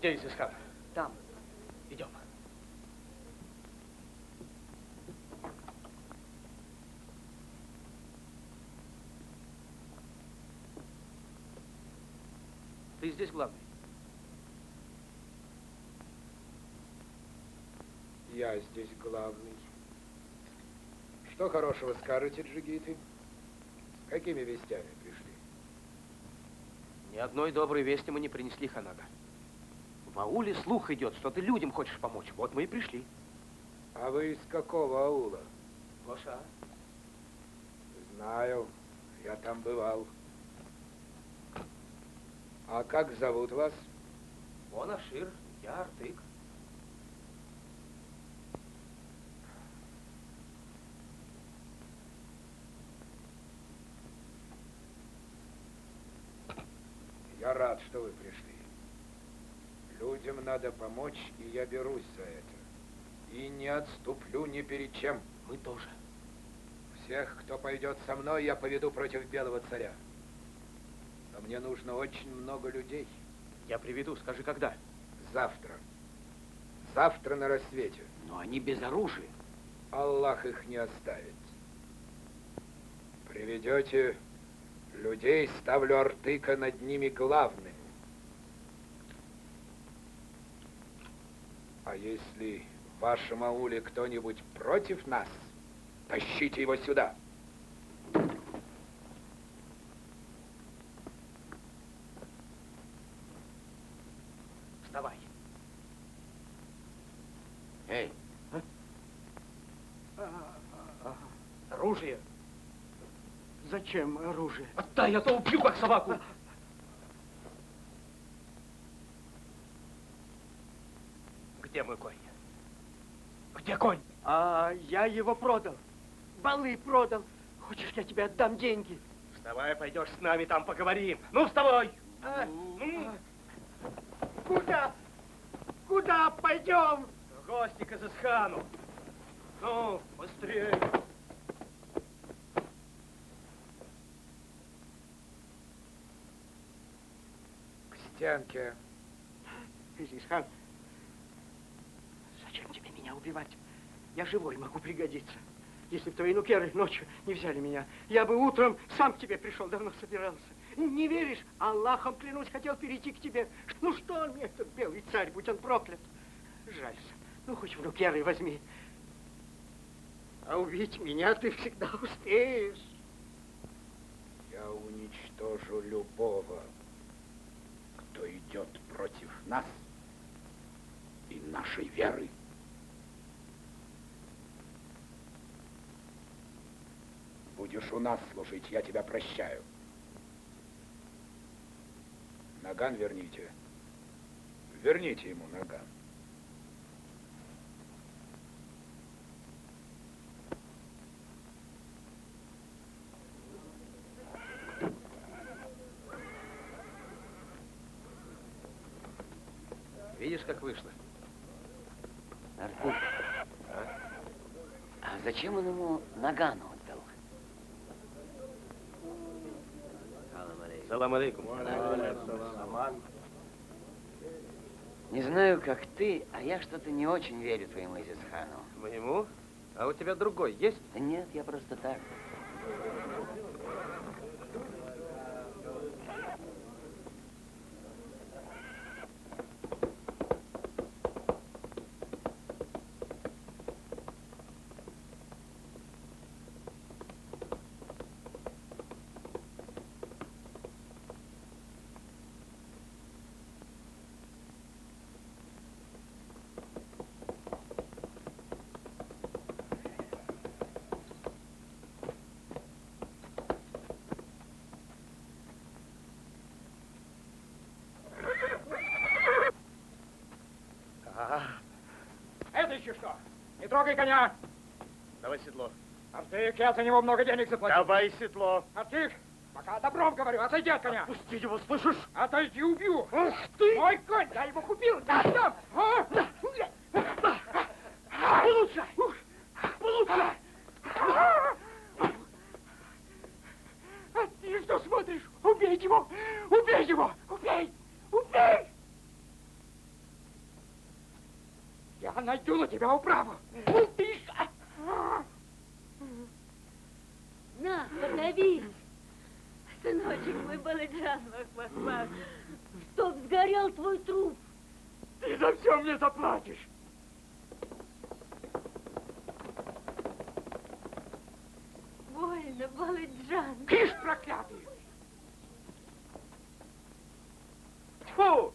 Где Изисхан? Там. Идем. Ты здесь главный? Я здесь главный. Что хорошего скажете, джигиты? С какими вестями пришли? Ни одной доброй вести мы не принесли, Ханага. В ауле слух идет, что ты людям хочешь помочь. Вот мы и пришли. А вы из какого аула? Гоша. Знаю, я там бывал. А как зовут вас? Он Ашир, я Артык. Я рад, что вы пришли. Людям надо помочь, и я берусь за это. И не отступлю ни перед чем. Мы тоже. Всех, кто пойдет со мной, я поведу против Белого Царя. Но мне нужно очень много людей. Я приведу, скажи, когда? Завтра. Завтра на рассвете. Но они без оружия. Аллах их не оставит. Приведете людей, ставлю Артыка над ними главным. А если в вашем ауле кто-нибудь против нас, тащите его сюда. Вставай. Эй. Оружие. Зачем оружие? Отдай, а то убью, как собаку. Где мой конь? Где конь? А я его продал. Балы продал. Хочешь, я тебе отдам деньги? Вставай, пойдешь с нами, там поговорим. Ну, вставай! Куда? Куда пойдем? В гости к Изисхану. Ну, быстрее. К стенке. Изисхан, зачем тебе меня убивать? Я живой могу пригодиться. Если бы твои нукеры ночью не взяли меня, я бы утром сам к тебе пришел, давно собирался. Не веришь? Аллахом клянусь, хотел перейти к тебе. Ну что мне этот белый царь, будь он проклят. Жалься. Ну, хоть в нукеры возьми. А убить меня ты всегда успеешь. Я уничтожу любого, кто идет против нас и нашей веры. Будешь у нас служить, я тебя прощаю. Наган верните. Верните ему наган. Видишь, как вышло? Артык, а зачем он ему нагану отдал? Салам алейкум. Не знаю, как ты, а я что-то не очень верю твоему Изисхану. Моему? А у тебя другой есть? Да нет, я просто так. Это еще что? Не трогай коня! Давай седло. Артык, я за него много денег заплатил. Давай седло. Артык, пока добром говорю, отойди от коня. Отпусти его, слышишь? Отойди, убью. Ух ты! Мой конь, я его купил. Да, отдам. Получай! Получай! А ты что смотришь? Убей его! Убей его! Убей! Убей! Я найду на тебя управу. Тише! На, подавись. Сыночек мой, Баладжан, мах-мах-мах. Чтоб сгорел твой труп. Ты за все мне заплатишь. Больно, Баладжан. Киш, проклятый! Тьфу!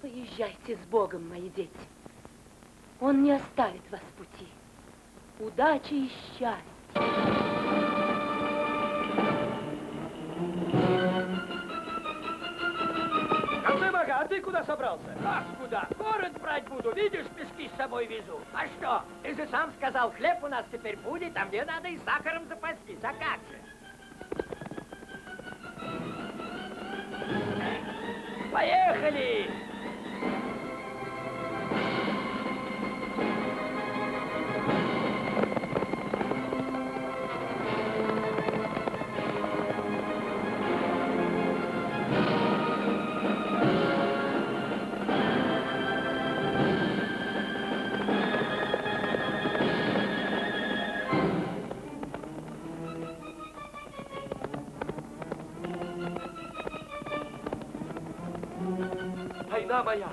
Поезжайте с Богом, мои дети. Он не оставит вас в пути. Удачи и счастья. Коцебага, а ты куда собрался? Как куда? Город брать буду, видишь, пески с собой везу. А что? Ты же сам сказал, хлеб у нас теперь будет, а мне надо и сахаром запастись. А как же? Поехали! Война моя,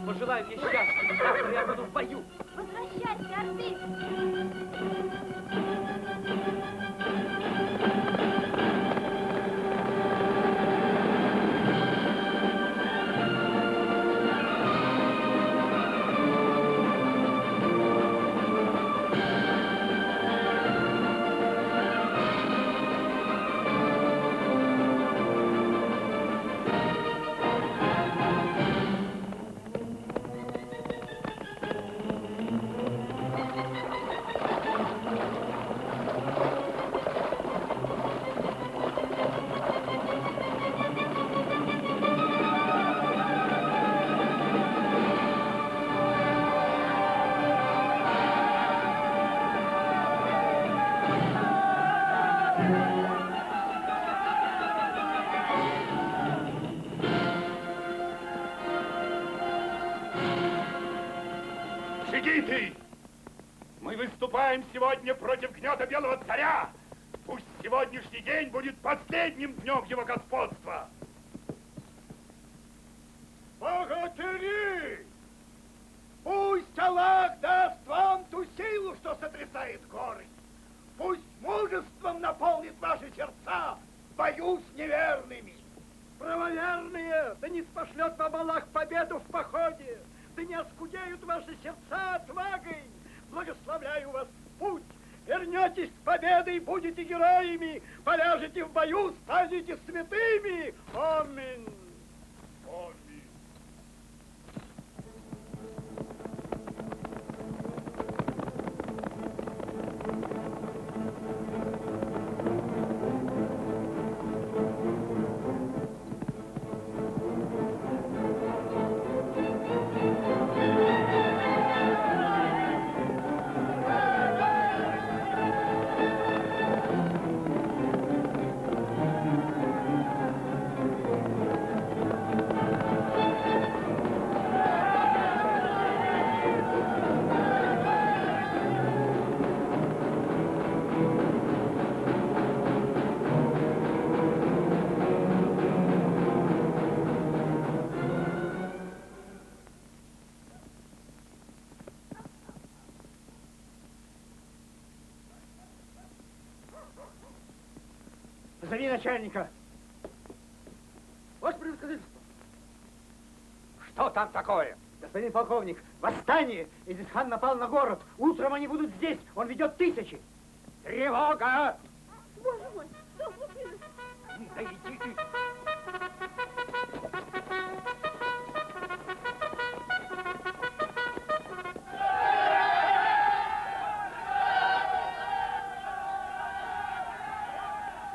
пожелай мне счастья, завтра я буду в бою. Возвращайся, Орды! Джигиты! Мы выступаем сегодня против гнета белого царя. Пусть сегодняшний день будет последним днем его господства. Богатыри! Пусть Аллах даст вам ту силу, что сотрясает горы. Пусть мужеством наполнит ваши сердца в бою с неверными. Правоверные, да не спошлет вам Аллах победу в походе, да не оскудеют ваши сердца отвагой. Благословляю вас в путь. Вернетесь с победой, будете героями, поляжете в бою, станете святыми. Аминь. Аминь. Зови начальника. Ваше превосходительство. Что там такое? Господин полковник, восстание! Изисхан напал на город. Утром они будут здесь. Он ведет тысячи. Тревога! Боже мой, что случилось? Да иди ты.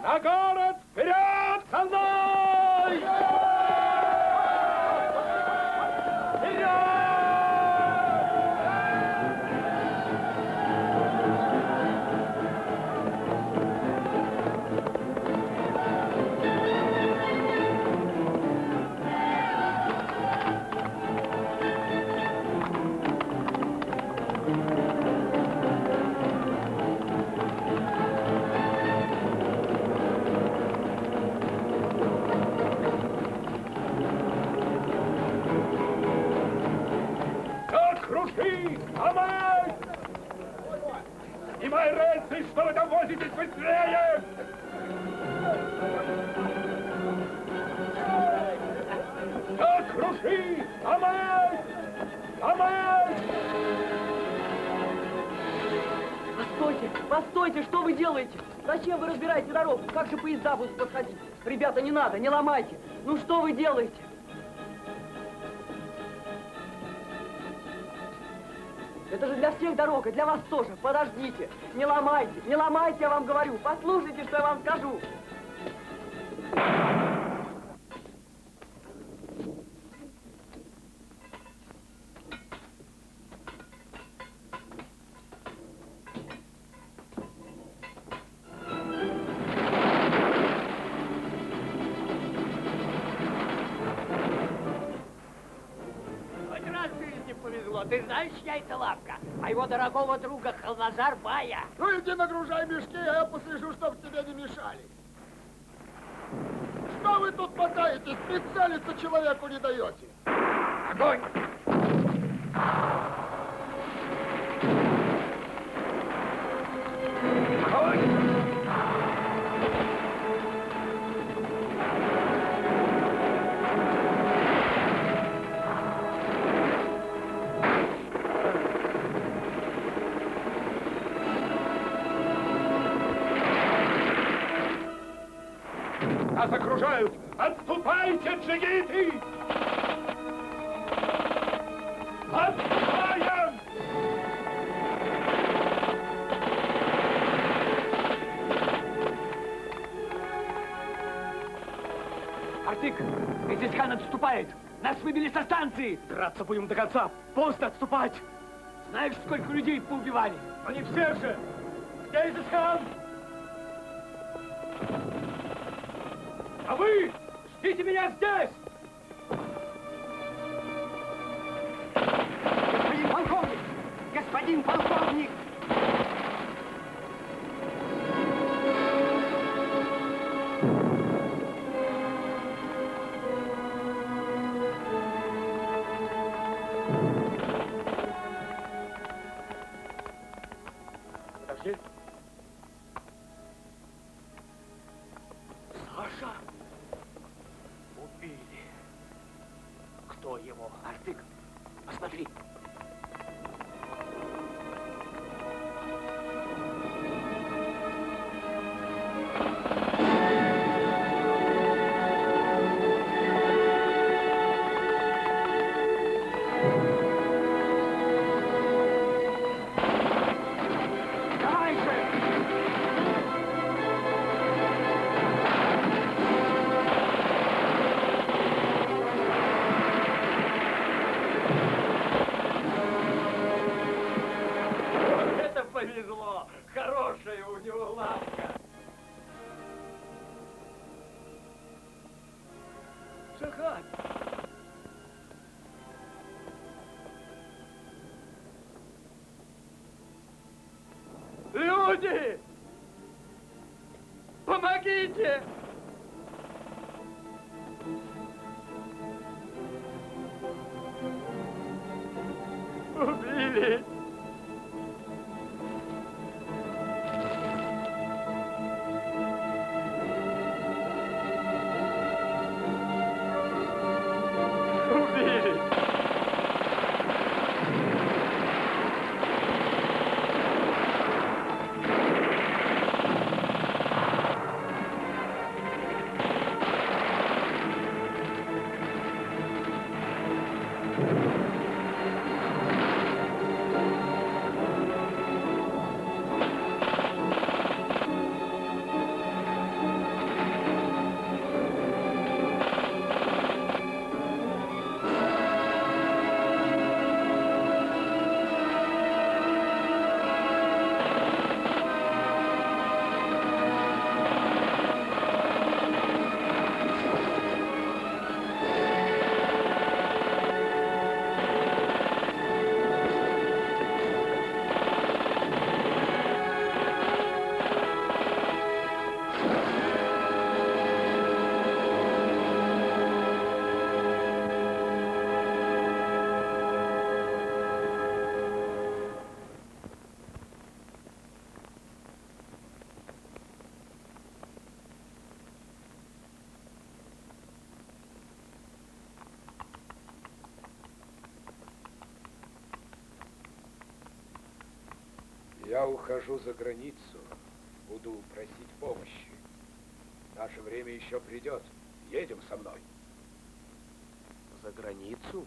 На город вперед со мной! Круши! Амай! Снимай рельсы, что вы там возитесь быстрее! Так, круши! Амай! Амай! Постойте, постойте, что вы делаете? Зачем вы разбираете дорогу? Как же поезда будут подходить? Ребята, не надо, не ломайте. Ну что вы делаете? Это же для всех дорога, для вас тоже. Подождите, не ломайте, я вам говорю. Послушайте, что я вам скажу. Ты знаешь, чья это лавка? Моего дорогого друга Халназар Бая. Ну иди нагружай мешки, а я послежу, чтоб тебе не мешали. Что вы тут мотаетесь? Прицелиться человеку не даете. Огонь! Огонь! Нас окружают! Отступайте, джигиты! Отступаем! Артик, Изисхан отступает. Нас выбили со станции. Драться будем до конца. Поздно отступать. Знаешь, сколько людей поубивали? Но не все же! Где Изисхан? А вы ждите меня здесь! Господин полковник! Господин полковник! Подожди. Саша? Убили. Кто его? Артик, посмотри. Повезло! Хорошая у него лавка! Шахат! Люди! Помогите! Убили! Я ухожу за границу. Буду просить помощи. Наше время еще придет. Едем со мной. За границу?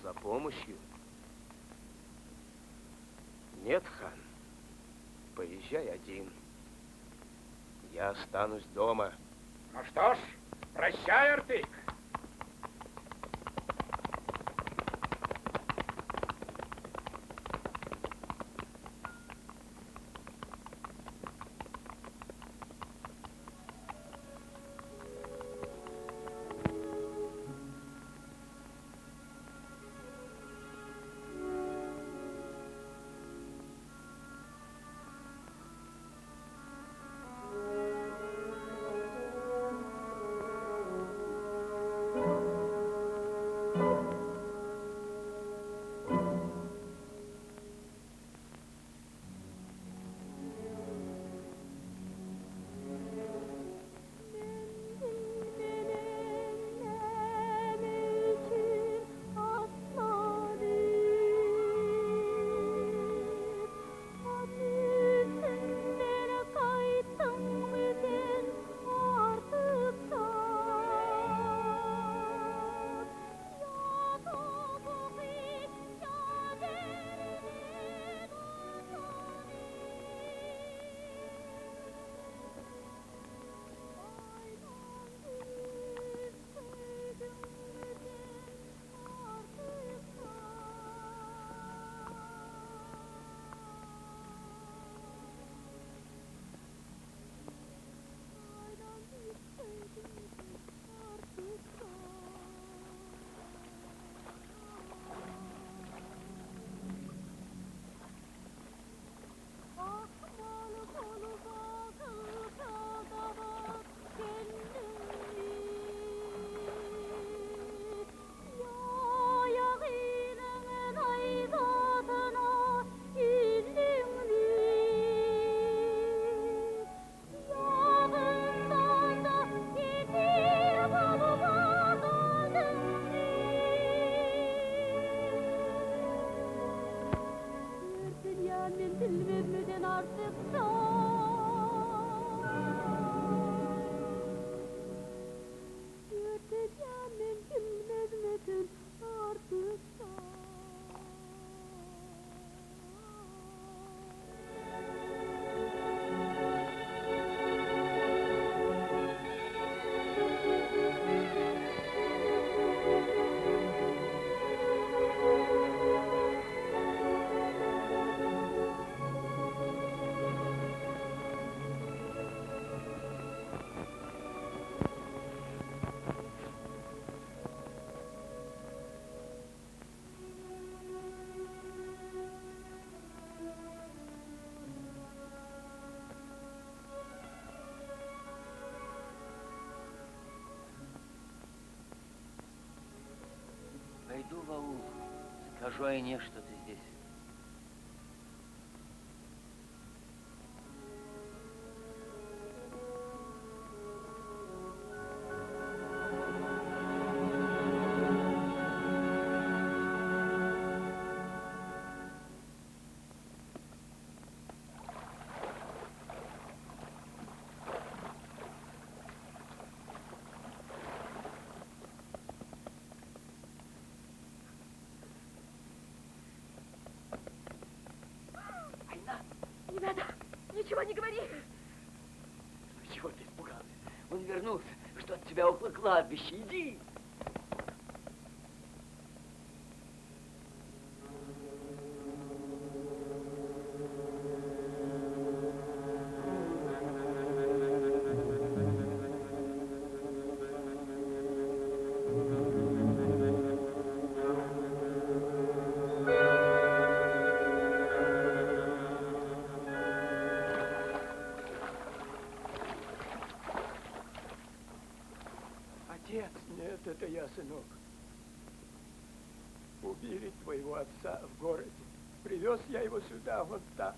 За помощью? Нет, хан. Поезжай один. Я останусь дома. Ну что ж, прощай, Артык. Пойду в аул, скажу Айне, что ты здесь. Не надо, ничего не говори. Ну чего ты испугался? Он вернулся, что от тебя около кладбища. Иди. Отец, нет, это я, сынок. Убили твоего отца в городе. Привез я его сюда, вот так.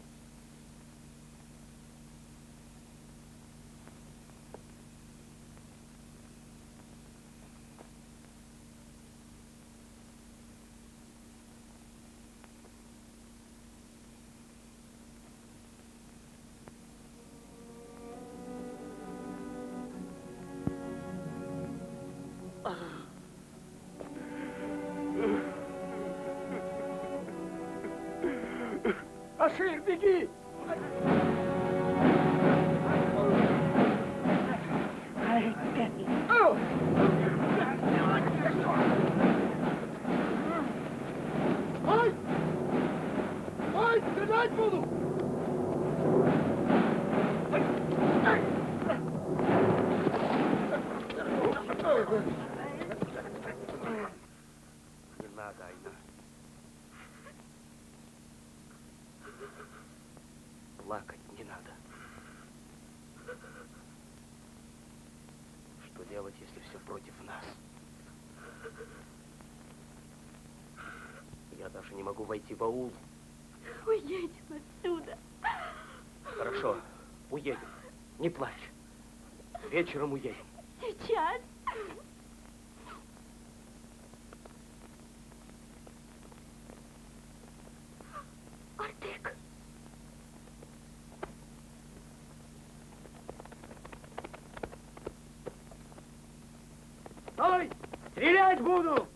Ашир, беги! Ой! Ой, стрелять буду! Не надо, Айна. Плакать не надо. Что делать, если все против нас? Я даже не могу войти в аул. Уедем отсюда. Хорошо, уедем. Не плачь. Вечером уедем. Сейчас. Артек. Стой! Стрелять буду!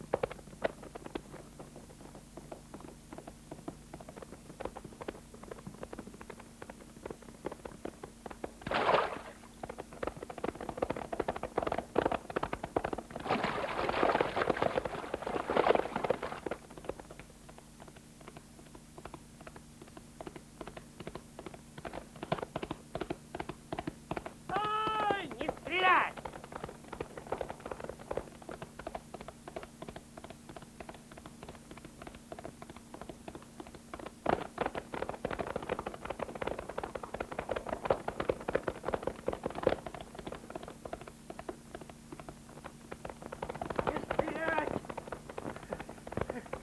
Стой! Не стрелять!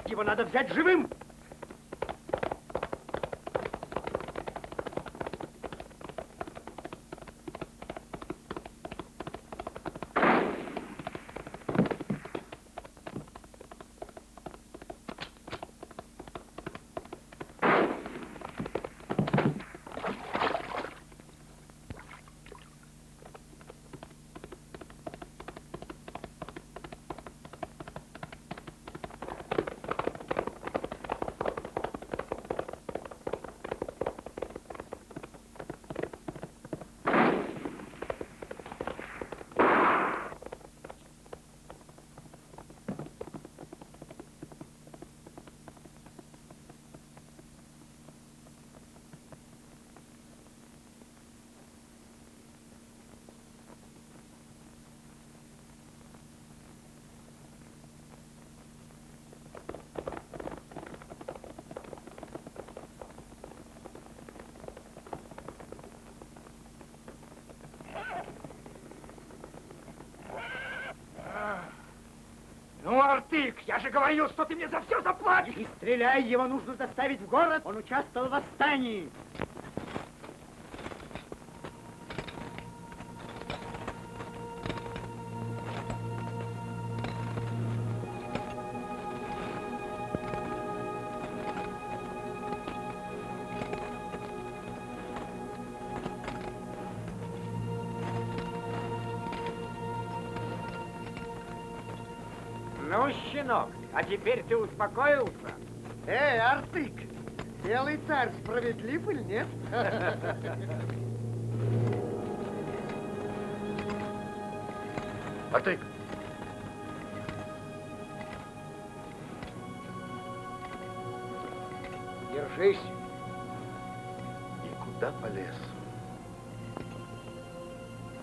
Его надо взять живым! Ну, Артык, я же говорил, что ты мне за все заплатишь! Не стреляй, его нужно доставить в город, он участвовал в восстании. Ну, щенок, а теперь ты успокоился? Эй, Артык, белый царь справедлив или нет? Артык! Держись. И куда полез?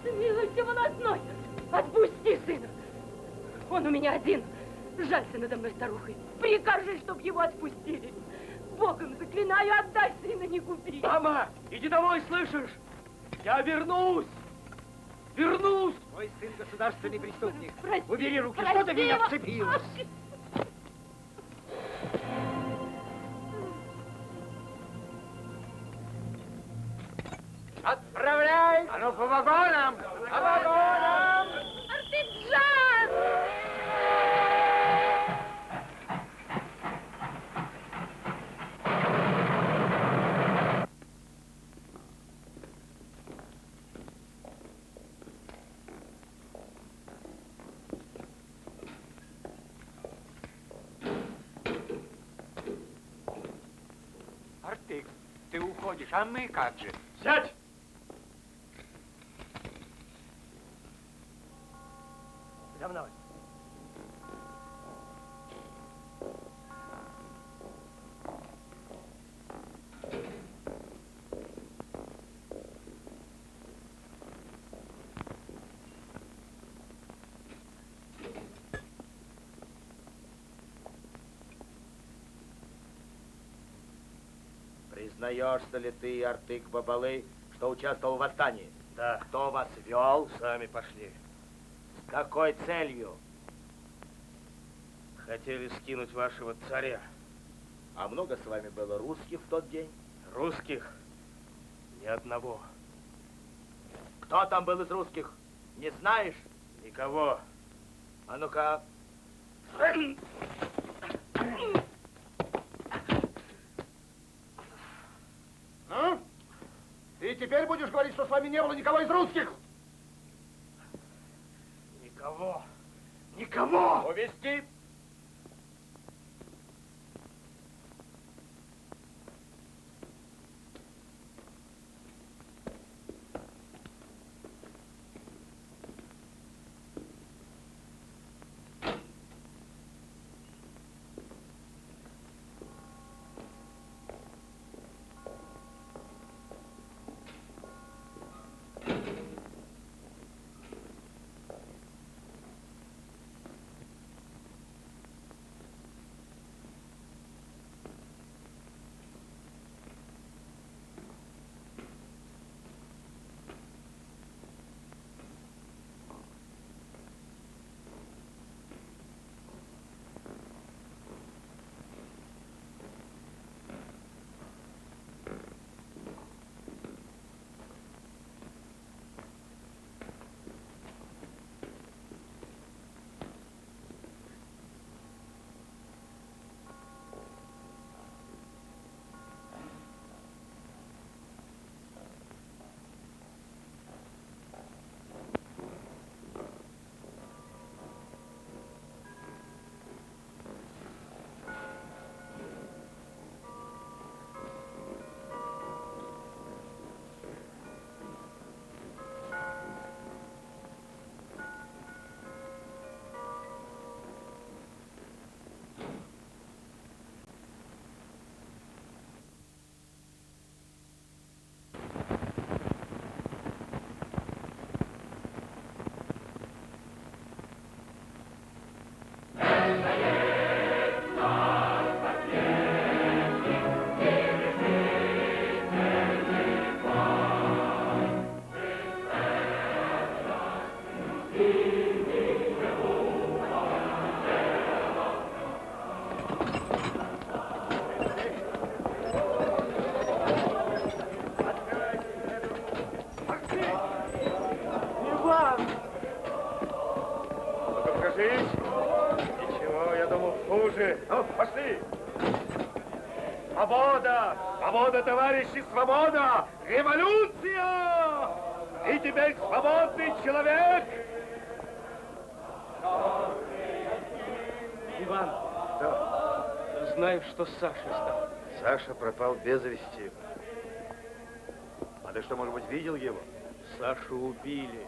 Смилуйся, волосной! Отпусти сына! Он у меня один. Жалься надо мной, старухой. Прикажи, чтоб его отпустили. Богом заклинаю, отдай сына, не губи. Мама, иди домой, слышишь? Я вернусь! Вернусь! Мой сын государственный преступник. Прости, Убери руки, прости что ты в меня его. вцепилась? Отправляй! А ну, по вагонам! По вагонам! Артыкджан! Артык, ты уходишь, а мы как же? Сядь! За мной. Признаешься ли ты, Артык Бабалы, что участвовал в восстании? Да. Кто вас вел? Сами пошли. С какой целью? Хотели скинуть вашего царя. А много с вами было русских в тот день? Русских? Ни одного. Кто там был из русских? Не знаешь? Никого. А ну-ка. Ну? Ты теперь будешь говорить, что с вами не было никого из русских? Никого. Никого! Увести. Ничего, я думал, хуже. Ну, пошли. Свобода! Свобода, товарищи, свобода! Революция! И теперь свободный человек! Иван, Да. знаешь, что с Сашей стало? Саша пропал без вести. А ты что, может быть, видел его? Сашу убили.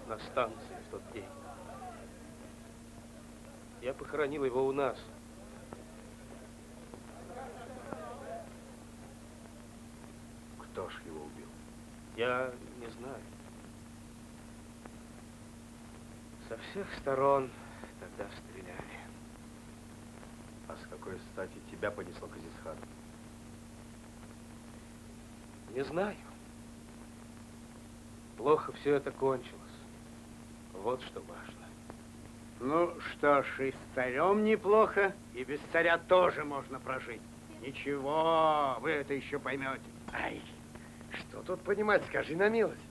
На станции в тот день. Я похоронил его у нас. Кто ж его убил? Я не знаю. Со всех сторон тогда стреляли. А с какой стати тебя понесло к Азизхану? Не знаю. Плохо все это кончилось. Вот что важно. Ну что ж, и с царем неплохо, и без царя тоже можно прожить. Ничего, вы это еще поймете. Ай, что тут понимать, скажи на милость.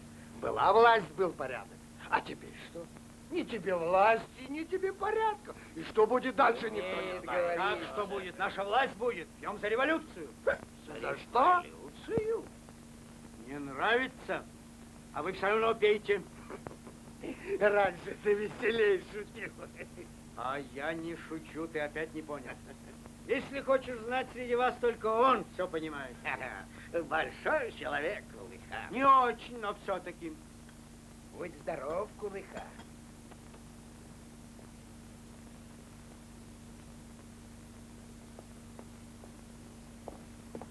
Была власть, был порядок. А теперь что? Ни тебе власти, ни тебе порядка. И что будет дальше, никто не знает. Как что будет? Наша власть будет. Пьем за революцию. За что? Революцию? Не нравится? А вы все равно пейте. Раньше ты веселей шутил. А я не шучу, ты опять не понял. Если хочешь знать, среди вас только он все понимает. Большой человек, Кулыха. Не очень, но все-таки. Будь здоров, Кулыха.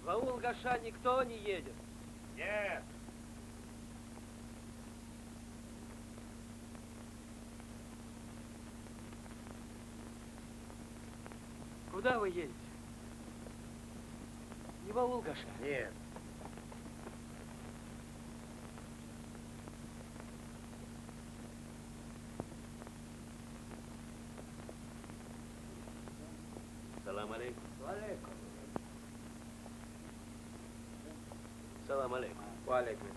В аул Гаша никто не едет. Нет. Куда вы едете? Не в аул Гаша? Нет. Салам алейкум. Алейкум. Салам алейкум. Алейкум.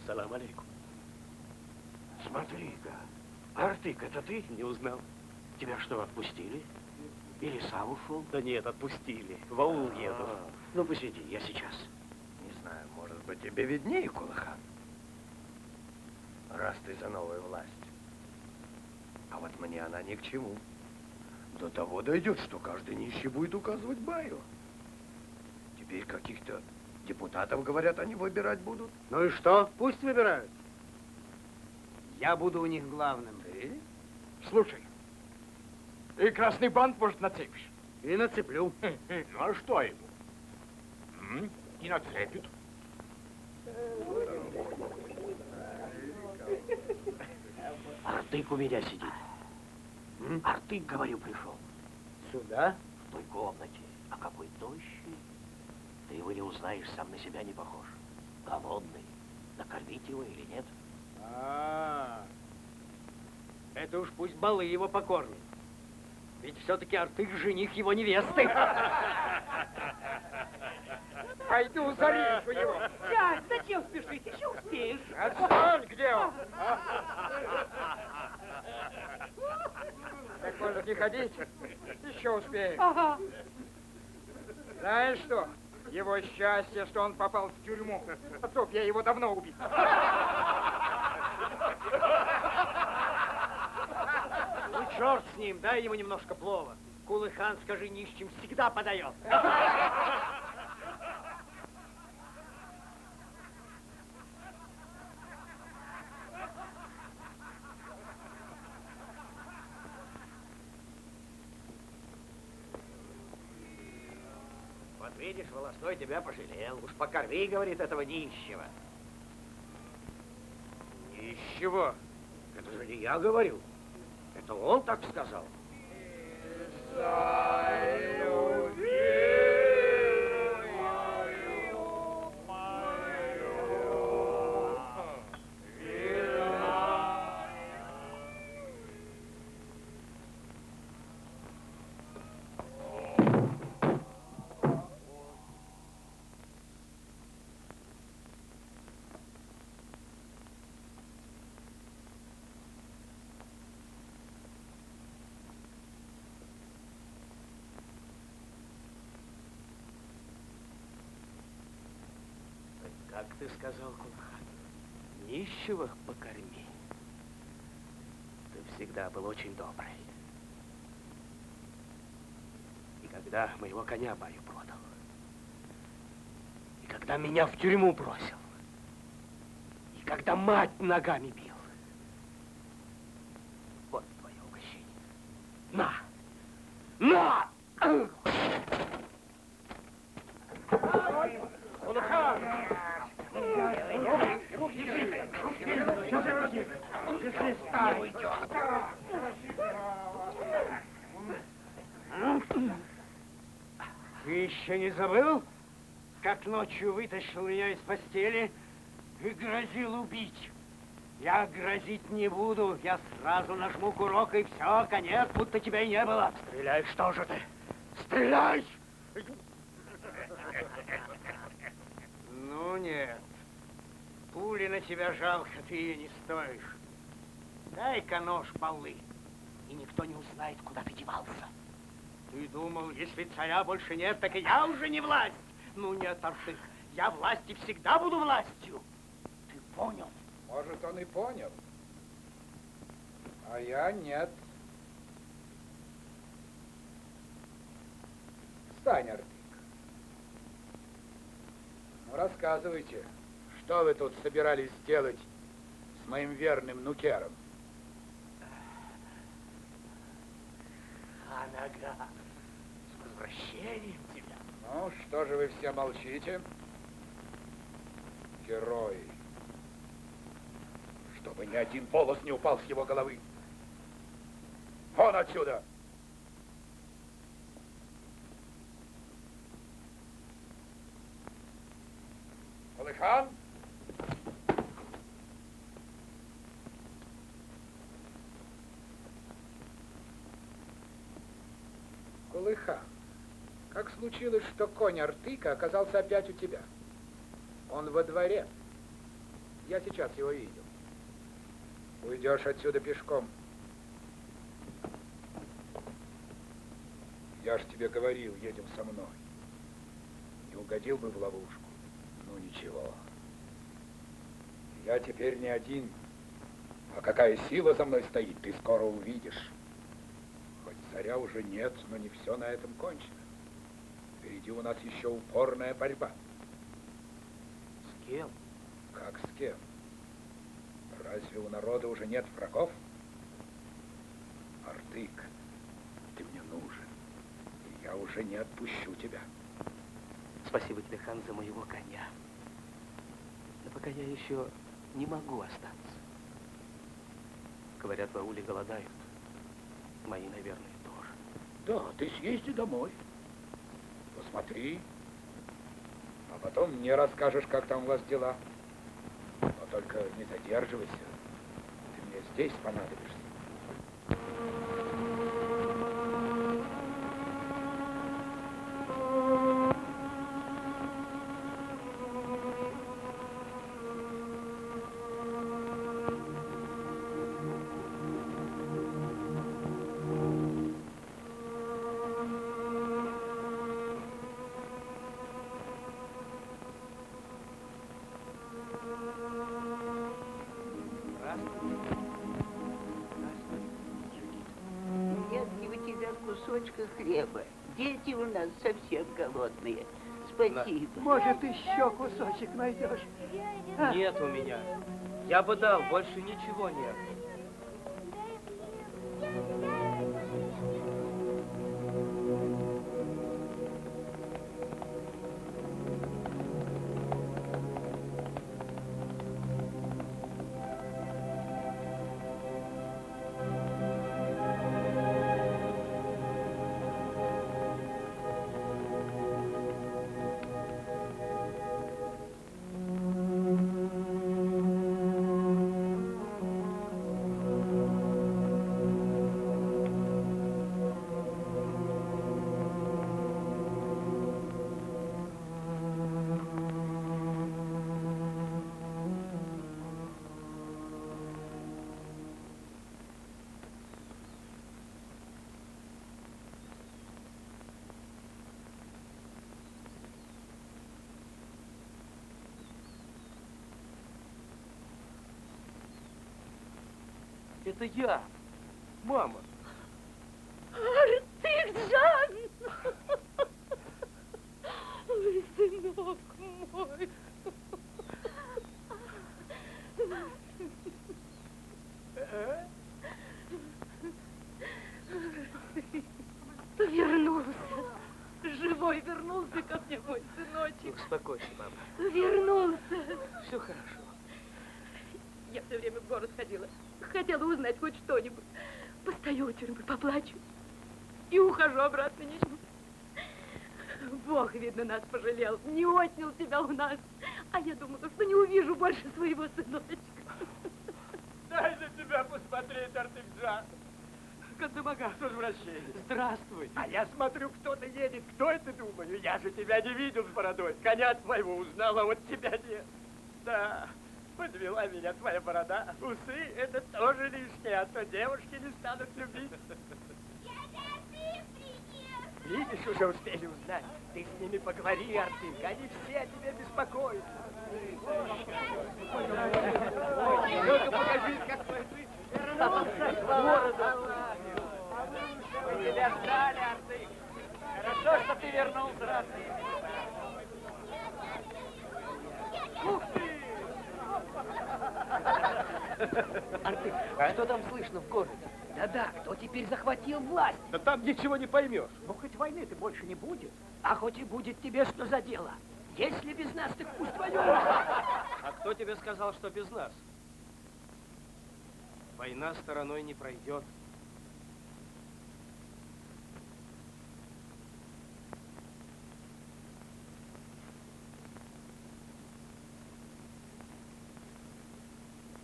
Салам алейкум. Смотри-ка. Артык, это ты? Не узнал. Тебя что, отпустили? Или сам ушел? Да нет, отпустили. В аул еду. Ну, посиди, я сейчас. Не знаю, может быть, тебе виднее, Кулыхан? Раз ты за новую власть. А вот мне она ни к чему. До того дойдет, что каждый нищий будет указывать баю. Теперь каких-то депутатов, говорят, они выбирать будут. Ну и что? Пусть выбирают. Я буду у них главным. Ты? Слушай, и красный бант, может, нацепишь? И нацеплю. Ну, а что ему? И нацепит. Артык у меня сидит. Артык, говорю, пришел. Сюда? В той комнате. А какой тощий. Ты его не узнаешь, сам на себя не похож. Голодный. Накормить его или нет? Это уж пусть балы его покормят. Ведь все-таки Артык жених его невесты. Пойду зарежу его. Дядь, зачем спешить? Еще успеешь. Отстань, где он? Так может не ходить? Еще успеешь. Ага. Знаешь что? Его счастье, что он попал в тюрьму. А то б я его давно убил. Ну, черт с ним, дай ему немножко плова. Кулыхан, скажи, нищим всегда подает. Вот видишь, волосной тебя пожалел. Уж покорми, говорит, этого нищего. Нищего? Это же не я говорю. Это он так сказал. Как ты сказал, Кулыхан, нищего покорми. Ты всегда был очень добрый. И когда моего коня баю продал, и когда меня в тюрьму бросил, и когда мать ногами бил, вот твое угощение. На! На! Кулыхан! Ты еще не забыл, как ночью вытащил меня из постели и грозил убить? Я грозить не буду, я сразу нажму курок и все, конец, будто тебя и не было. Стреляй, что же ты? Стреляй! Ну нет, пули на тебя жалко, ты ее не стоишь. Дай-ка нож полы, и никто не узнает, куда ты девался. Ты думал, если царя больше нет, так и я уже не власть. Ну нет, Артык, я власть и всегда буду властью. Ты понял? Может, он и понял. А я нет. Встань, Артык. Ну, рассказывайте, что вы тут собирались сделать с моим верным нукером? Ханага, с возвращением тебя. Ну, что же вы все молчите? Герои. Чтобы ни один волос не упал с его головы. Вон отсюда! Кулыхан! Кулыхан, как случилось, что конь Артыка оказался опять у тебя? Он во дворе. Я сейчас его видел. Уйдешь отсюда пешком. Я ж тебе говорил, едем со мной. Не угодил бы в ловушку. Ну ничего. Я теперь не один. А какая сила за мной стоит, ты скоро увидишь. Хоть царя уже нет, но не все на этом кончено. Впереди у нас еще упорная борьба. С кем? Как с кем? Разве у народа уже нет врагов? Артык, ты мне нужен. И я уже не отпущу тебя. Спасибо тебе, хан, за моего коня. Но пока я еще не могу остаться. Говорят, в ауле голодают. Мои, наверное, тоже. Да, ты съезди домой. Посмотри. А потом мне расскажешь, как там у вас дела. Но только не задерживайся. Ты мне здесь понадобишься. Нет ли у тебя кусочка хлеба? Дети у нас совсем голодные. Спасибо. Может, еще кусочек найдешь? Нет у меня. Я бы дал, больше ничего нет. Это я, мама. Артык-Жан! Ой, сынок мой. Вернулся. Живой вернулся ко мне, мой сыночек. Успокойся, мама. Вернулся. Все хорошо. Я все время в город ходила. Хотела узнать хоть что-нибудь. Постою у тюрьмы, поплачу. И ухожу обратно ничего. Бог, видно, нас пожалел. Не отнял тебя у нас. А я думала, что не увижу больше своего сыночка. Дай на тебя посмотреть, Артык-Жан. Кандамага, с возвращением. Здравствуй. А я смотрю, кто-то едет. Кто это, думаю? Я же тебя не видел с бородой. Коня твоего узнал, а вот тебя нет. Да, подвела меня твоя борода. Усы — это тоже лишнее, а то девушки не станут любить. Видишь, уже успели узнать. Ты с ними поговори, Артык, они все о тебе беспокоятся. Ну-ка покажи, какой ты вернулся к городу. Мы тебя ждали, Артык. Хорошо, что ты вернулся, родный. Ух ты! Артык, что там слышно в городе? Да-да, кто теперь захватил власть? Да там ничего не поймешь. Ну, хоть войны-то больше не будет. А хоть и будет, тебе что за дело? Если без нас, так пусть воюют. А кто тебе сказал, что без нас? Война стороной не пройдет.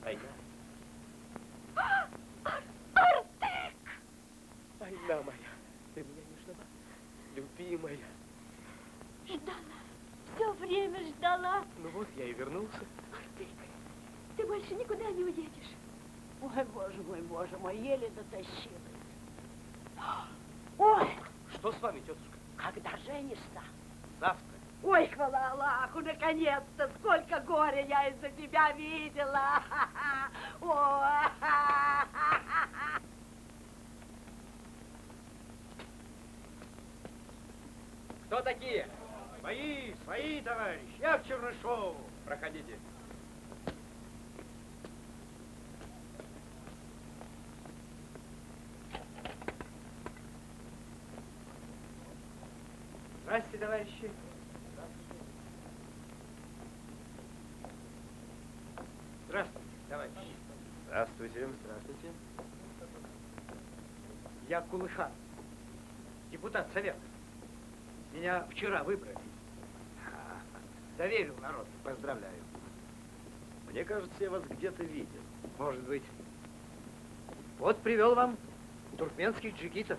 Война. Война моя, ты меня не ждала, любимая. Ждала, все время ждала. Ну вот, я и вернулся. Артык, ты больше никуда не уедешь. Ой, боже мой, еле дотащилась. Ой, Что с вами, тетушка? когда женишься? Завтра. Ой, хвала Аллаху, наконец-то! Сколько горя я из-за тебя видела! Ой. Кто такие? Свои, товарищ. Я к Чернышову. Проходите. Здравствуйте, товарищи. Здравствуйте, товарищи. Здравствуйте. Здравствуйте. Я Кулыхан, депутат Совета. Меня вчера выбрали. Доверил народ. Поздравляю. Мне кажется, я вас где-то видел. Может быть. Вот привел вам туркменских джигитов.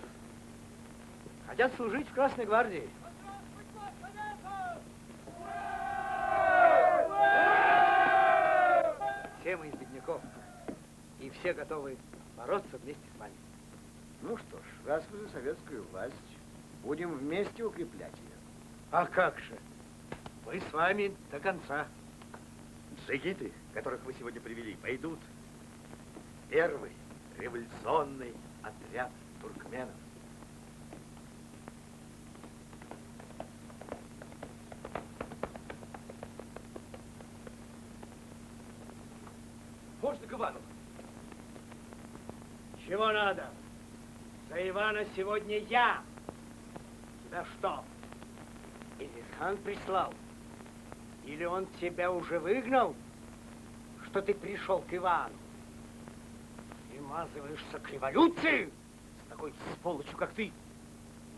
Хотят служить в Красной гвардии. Все мы из бедняков. И все готовы бороться вместе с вами. Ну что ж, раз вы за советскую власть, будем вместе укреплять ее. А как же? Мы с вами до конца. Джигиты, которых вы сегодня привели, пойдут в первый революционный отряд туркменов. Можно к Ивану? Чего надо? За Ивана сегодня я. Тебя что? Илисхан прислал? Или он тебя уже выгнал, что ты пришел к Ивану? Примазываешься к революции? С такой сволочью, как ты,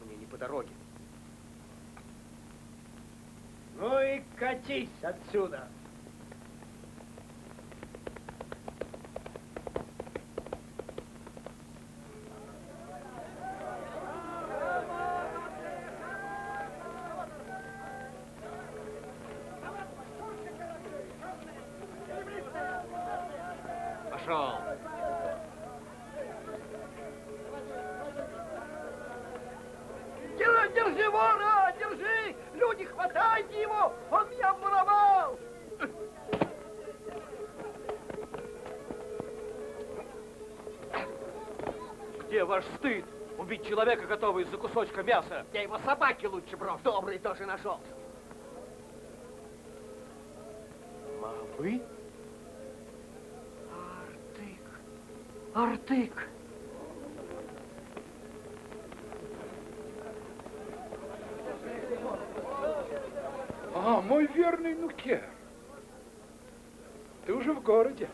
мне не по дороге. Ну и катись отсюда. Пошел. Держи вора, держи! Люди, хватайте его! Он меня воровал! Где ваш стыд? Убить человека, готовый из-за кусочка мяса. Я его собаке лучше брошу. Добрый тоже нашелся. А вы? Артык. А, мой верный нукер. Ты уже в городе.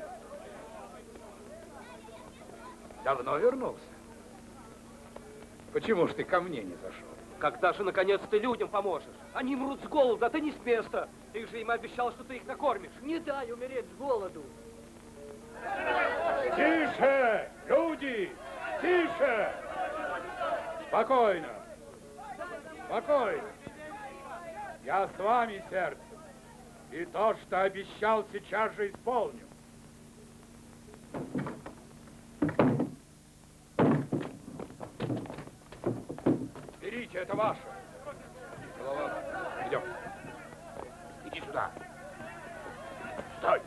Давно вернулся? Почему ж ты ко мне не зашел? Когда же, наконец, ты людям поможешь? Они мрут с голода, а ты не с места. Ты же им обещал, что ты их накормишь. Не дай умереть с голоду. Тише, люди! Тише! Спокойно! Спокойно! Я с вами, сердце. И то, что обещал, сейчас же исполню. Берите это ваше. Голова. Идем. Иди сюда. Стой.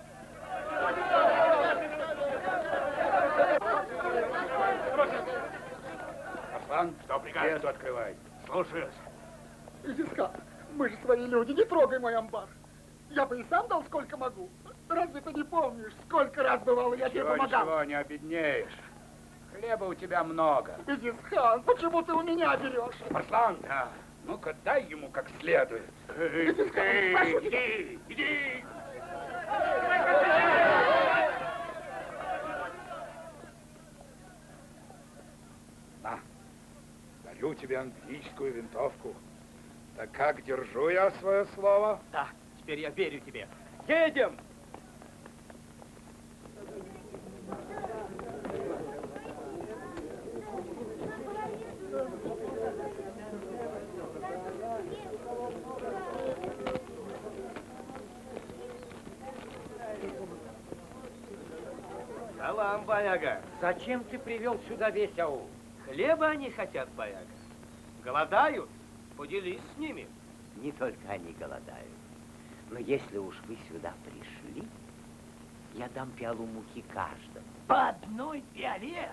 Арслан, что прикажешь? Эту открывай. Слушаюсь. Изиска, мы же свои люди, не трогай мой амбар. Я бы и сам дал сколько могу. Разве ты не помнишь, сколько раз бывало я тебе помогал? Ничего, не обеднеешь. Хлеба у тебя много. Изисхан, почему ты у меня берешь? Арслан, да. Ну-ка, дай ему как следует. Иди, иди. На, дарю тебе английскую винтовку. Так как, держу я свое слово? Да, теперь я верю тебе. Едем! Салам, Баяга. Зачем ты привел сюда весь аул? Хлеба они хотят, Баяга. Голодают? Поделись с ними. Не только они голодают. Но если уж вы сюда пришли, я дам пиалу муки каждому. По одной пиале?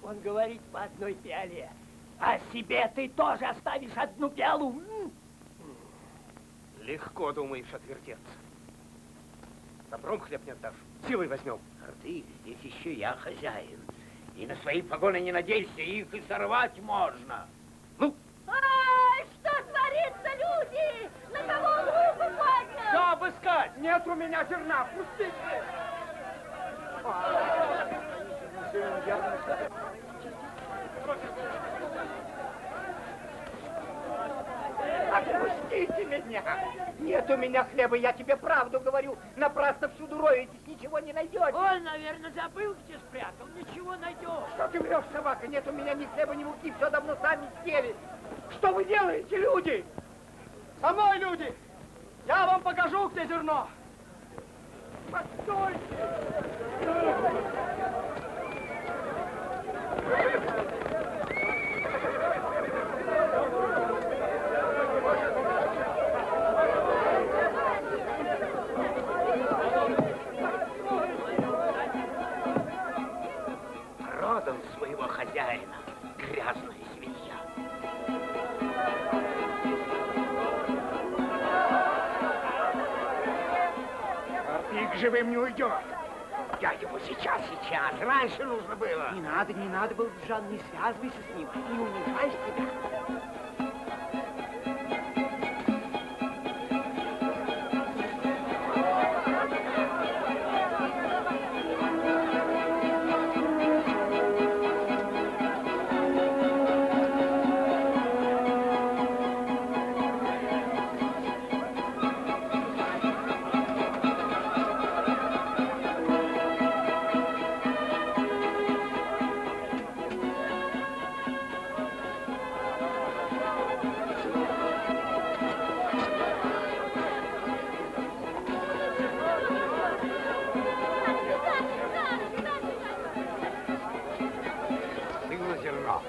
Он говорит по одной пиале. А себе ты тоже оставишь одну пиалу? Легко думаешь отвертеться. Добром хлеб не отдашь. Силой возьмем. Ты, здесь еще я хозяин. И на свои погоны не надейся, их и сорвать можно. Ну? Ай, что творится, люди? На кого руку поднял? Что обыскать? Нет у меня зерна, пустите! Отпустите меня! Нет у меня хлеба, я тебе правду говорю. Напрасно всюду роетесь, ничего не найдете. Он, наверное, забыл, где спрятал. Ничего найдешь. Что ты врешь, собака? Нет у меня ни хлеба, ни муки, все давно сами съели. Что вы делаете, люди? Со мной, люди! Я вам покажу, где зерно! Постойте! Родом своего хозяина, грязная свинья. Пик живым не уйдет. Я его сейчас. Раньше нужно было. Не надо, Балджан, не связывайся с ним, не унижай себя. Было зерно.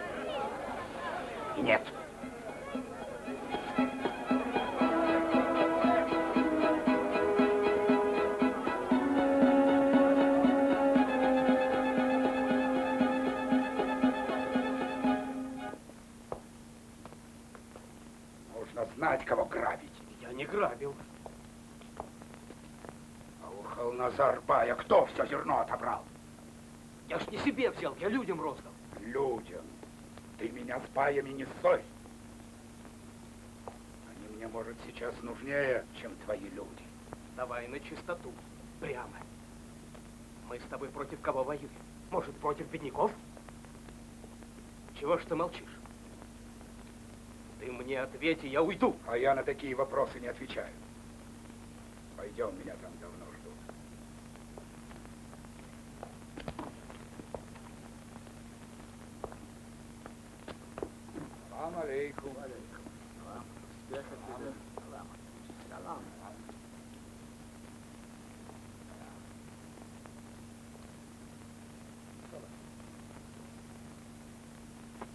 И нет. Нужно знать, кого грабить. Я не грабил. А у Халназар-бая кто все зерно отобрал? Я ж не себе взял, я людям роздал. Людям. Ты меня с баями не ссорь. Они мне, может, сейчас нужнее, чем твои люди. Давай на чистоту, прямо. Мы с тобой против кого воюем? Может, против бедняков? Чего ж ты молчишь? Ты мне ответь, и я уйду. А я на такие вопросы не отвечаю. Пойдем, меня там давно ждут. Салам алейкум. Салам.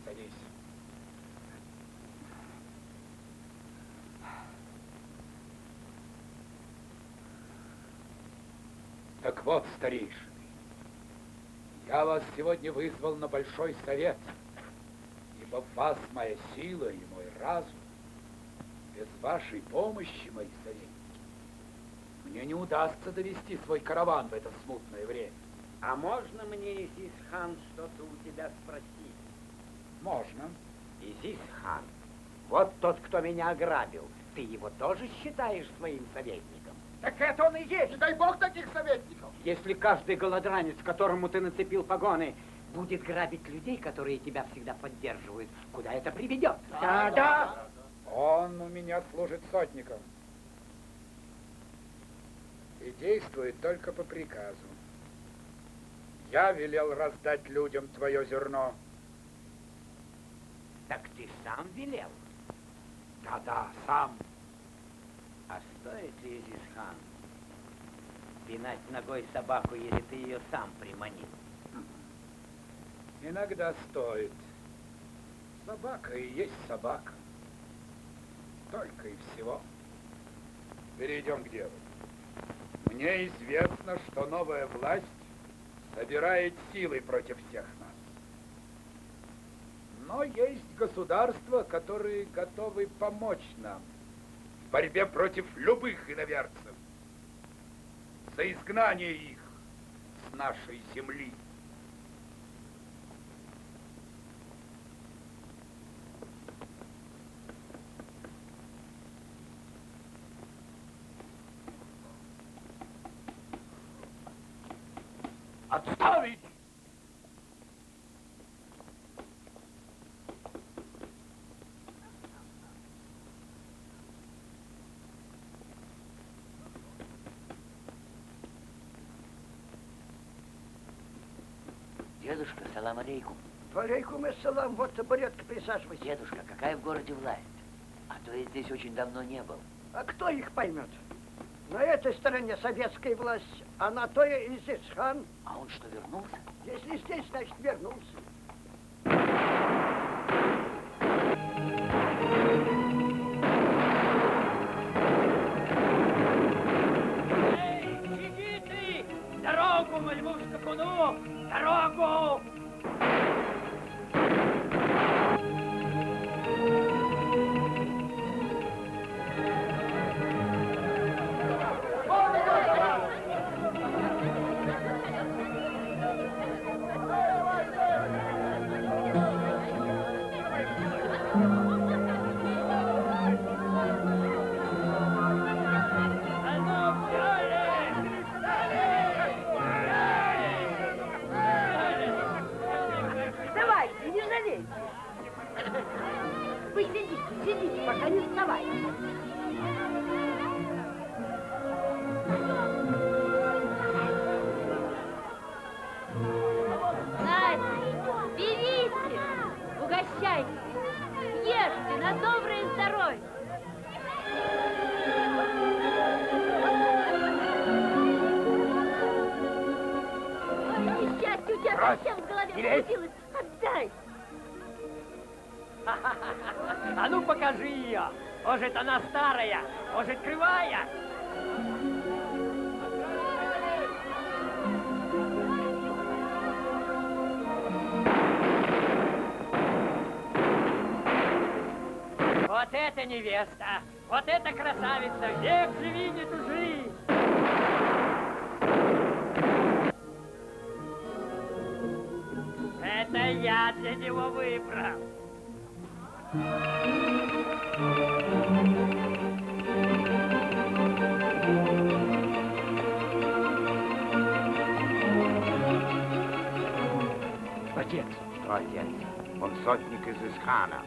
Садись. Так вот, старейшины, я вас сегодня вызвал на большой совет, ибо в вас моя сила и мой разум. Без вашей помощи, мои советники, мне не удастся довести свой караван в это смутное время. А можно мне, Изис-хан, что-то у тебя спросить? Можно. Изис-хан, вот тот, кто меня ограбил, ты его тоже считаешь своим советником? Так это он и есть. Не дай бог таких советников. Если каждый голодранец, которому ты нацепил погоны, будет грабить людей, которые тебя всегда поддерживают, куда это приведет? Да. Он у меня служит сотником и действует только по приказу. Я велел раздать людям твое зерно. Так ты сам велел? Да-да, сам. А стоит ли, Изис-хан, пинать ногой собаку, если ты ее сам приманил? Иногда стоит. Собака и есть собака. Только и всего. Перейдем к делу. Мне известно, что новая власть собирает силы против всех нас. Но есть государства, которые готовы помочь нам в борьбе против любых иноверцев, за изгнание их с нашей земли. Отставить! Дедушка, салам алейкум. Алейкум ассалам, вот табуретка, присаживайся. Дедушка, какая в городе власть? А то я здесь очень давно не был. А кто их поймет? На этой стороне советская власть, а на той Изис-хан. А он что, вернулся? Если здесь, значит, вернулся. Эй, джигиты! Дорогу моему скакуну! Дорогу! Вставайте, не жалейте. Вы сидите, пока не вставайте. Настя, берите, угощайтесь, ешьте на доброе здоровье. Ой, несчастье, у тебя Брось, совсем в голове не лезь. крутилось. Отдай. А ну покажи ее! Может, она старая, может, кривая? Вот это невеста! Вот это красавица! Век живи, не тужи! Это я для него выбрал. Отец. Что отец? Он сотник из Исхана.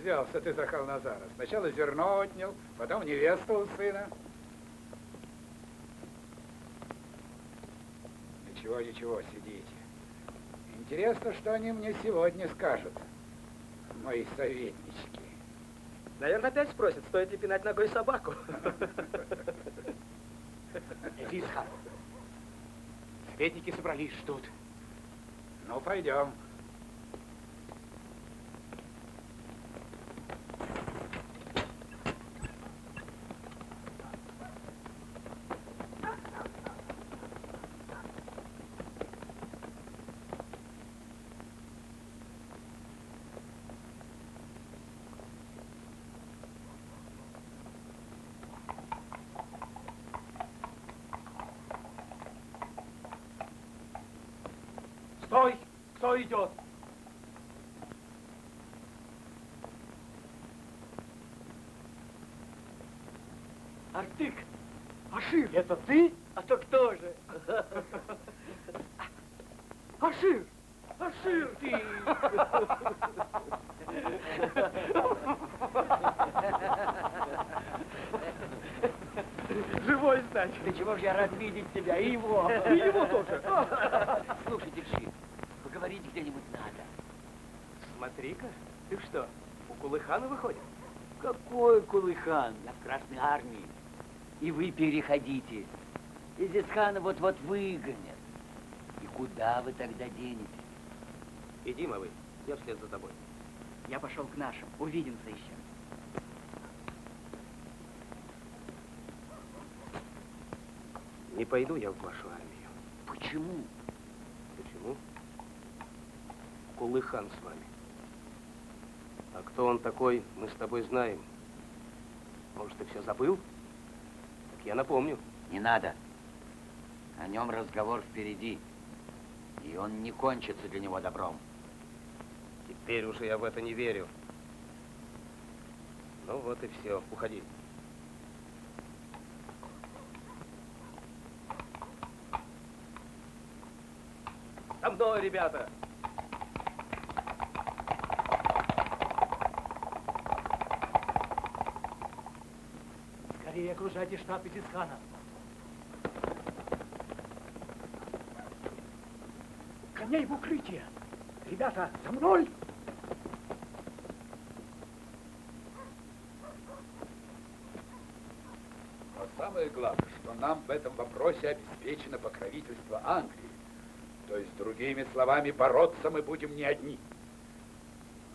взялся ты за Халназара? Сначала зерно отнял, потом невесту у сына. Ничего, ничего, сидите. Интересно, что они мне сегодня скажут, мои советнички. Наверное, опять спросят, стоит ли пинать ногой собаку. Висхан, советники собрались, ждут. Ну, пойдем. Стой! Кто идет? Артык! Ашир! Это ты? А то кто же? Ашир! Ашир ты! Живой, значит. Да чего ж я рад видеть тебя, и его. И его тоже. Слушайте, Джи, поговорить где-нибудь надо. Смотри-ка, ты что, у Кулыхана выходит? Какой Кулыхан? Я в Красной Армии. И вы переходите. Изисхана вот-вот выгонят. И куда вы тогда денетесь? Иди, Мавы, я вслед за тобой. Я пошел к нашим. Увидимся еще. Не пойду я в вашу армию. Почему? Почему? Кулыхан с вами. А кто он такой, мы с тобой знаем. Может, ты все забыл? Так я напомню. Не надо. О нем разговор впереди. И он не кончится для него добром. Теперь уже я в это не верю. Ну вот и все. Уходи. За мной, ребята! Скорее окружайте штаб Изисхана. Коней в укрытие! Ребята, за мной! Но самое главное, что нам в этом вопросе обеспечено покровительство Англии. То есть, другими словами, бороться мы будем не одни.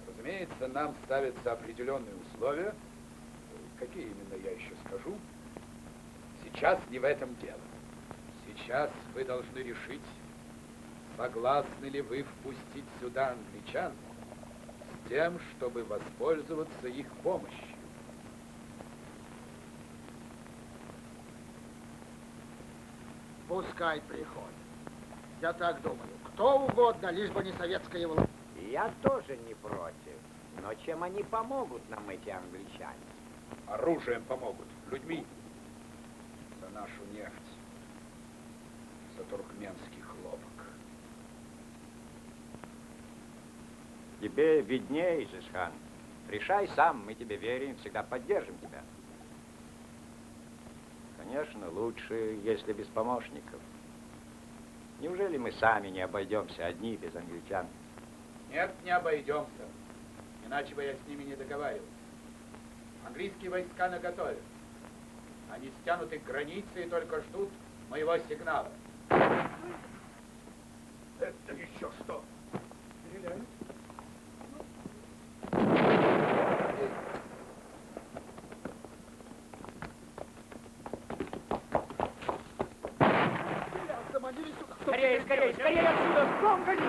Разумеется, нам ставятся определенные условия. Какие именно, я еще скажу. Сейчас не в этом дело. Сейчас вы должны решить, согласны ли вы впустить сюда англичан с тем, чтобы воспользоваться их помощью. Пускай приходят. Я так думаю. Кто угодно, лишь бы не советская власть. Я тоже не против. Но чем они помогут нам, эти англичане? Оружием помогут, людьми. За нашу нефть, за туркменский хлопок. Тебе виднее, Изисхан. Решай сам, мы тебе верим, всегда поддержим тебя. Конечно, лучше, если без помощников. Неужели мы сами не обойдемся одни без англичан? Нет, не обойдемся. Иначе бы я с ними не договаривался. Английские войска наготове. Они стянуты к границе и только ждут моего сигнала. Это еще что? Стреляют? Скорее, скорее, скорее отсюда! Дом гони!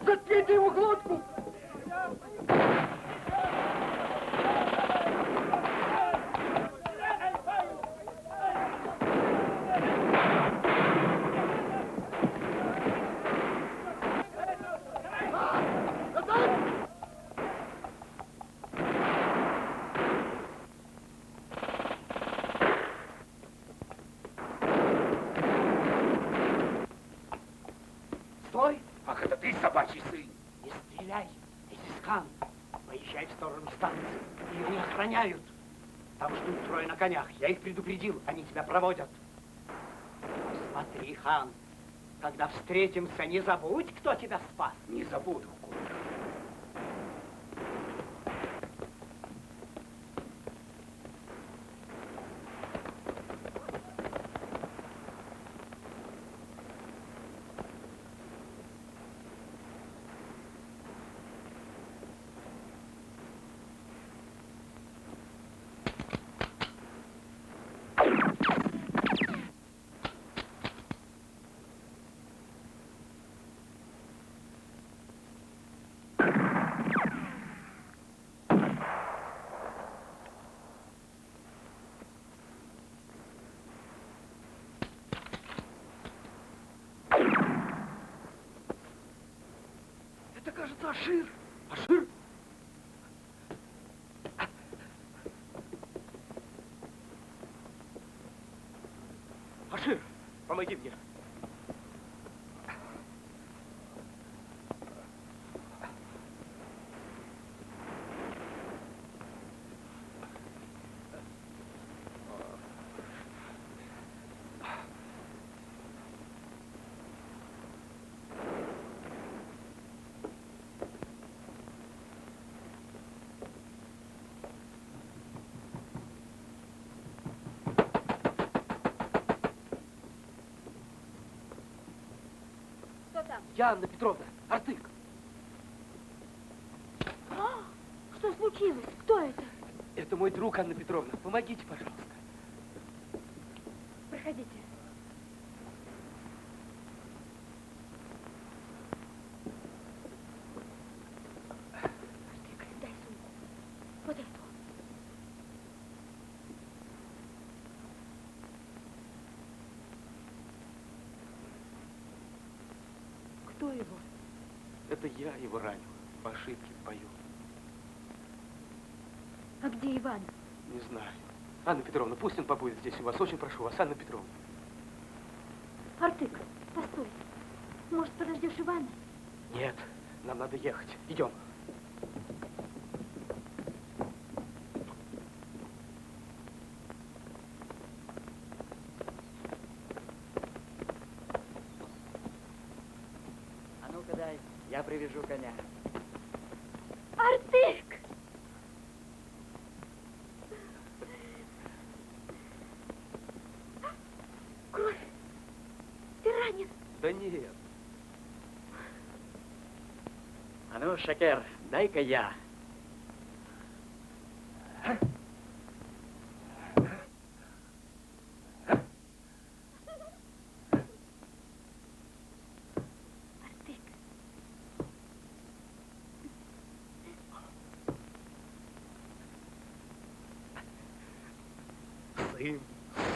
Заткните ему глотку! Не стреляй, Изисхан. Поезжай в сторону станции. Ее не охраняют. Там ждут трое на конях. Я их предупредил, они тебя проводят. Смотри, хан, когда встретимся, не забудь, кто тебя спас. Не забуду, Кур. Это, кажется, Ашир. Ашир? Ашир, помоги мне. Я, Анна Петровна, Артык. Что случилось? Кто это? Это мой друг, Анна Петровна. Помогите, пожалуйста. Проходите. Артык, дай сумку. Вот эту. Кто его? Это я его ранил. По ошибке в бою. А где Иван? Не знаю. Анна Петровна, пусть он побудет здесь у вас. Очень прошу вас, Анна Петровна. Артык, постой. Может, подождешь Ивана? Нет, нам надо ехать. Идем. А ну-ка дай, я привяжу коня. Артык! Кровь! Ты ранен? Да нет. А ну, Шакер, дай-ка я.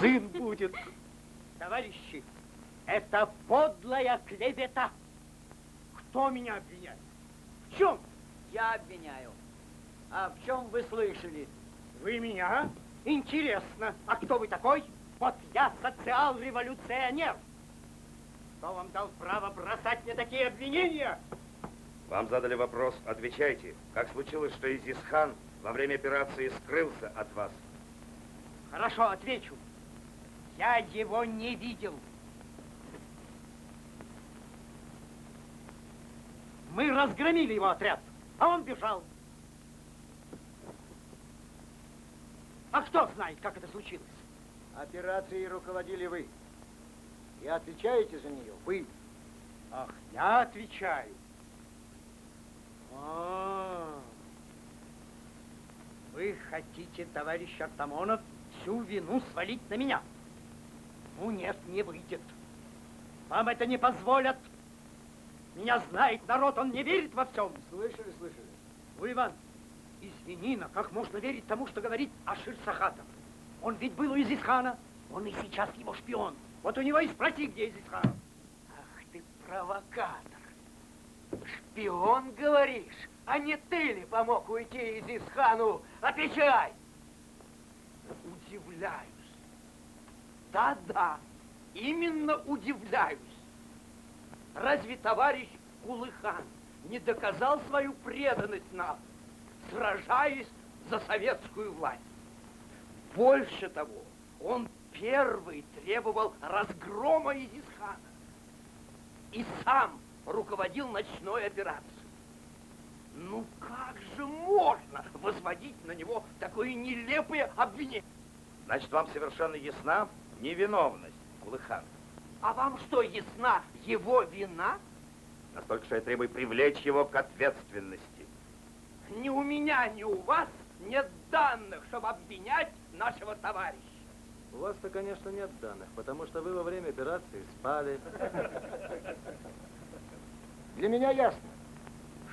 Сын будет. Товарищи, это подлая клевета. Кто меня обвиняет? В чем? Я обвиняю. А в чем вы слышали? Вы меня? Интересно. А кто вы такой? Вот я социал-революционер. Кто вам дал право бросать мне такие обвинения? Вам задали вопрос, отвечайте. Как случилось, что Изисхан во время операции скрылся от вас? Хорошо, отвечу. Я его не видел. Мы разгромили его отряд, а он бежал. А кто знает, как это случилось? Операцией руководили вы. И отвечаете за нее вы. Ах, я отвечаю. Вы хотите, товарищ Артамонов, всю вину свалить на меня? Ну нет, не выйдет. Вам это не позволят. Меня знает народ, он не верит во всем. Слышали, слышали. Ну, Иван, извини, но как можно верить тому, что говорит Ашир Сахатов? Он ведь был у Изисхана, он и сейчас его шпион. Вот у него и спроси, где Изисхан. Ах ты провокатор. Шпион, говоришь? А не ты ли помог уйти Изисхану? Отвечай! Удивляюсь. Да-да, именно удивляюсь. Разве товарищ Кулыхан не доказал свою преданность нам, сражаясь за советскую власть. Больше того, он первый требовал разгрома Изисхана и сам руководил ночной операцией. Ну как же можно возводить на него такое нелепое обвинение? Значит, вам совершенно ясна невиновность Кулыхана. А вам что, ясна его вина? Настолько, что я требую привлечь его к ответственности. Ни у меня, ни у вас нет данных, чтобы обвинять нашего товарища. У вас-то, конечно, нет данных, потому что вы во время операции спали. Для меня ясно,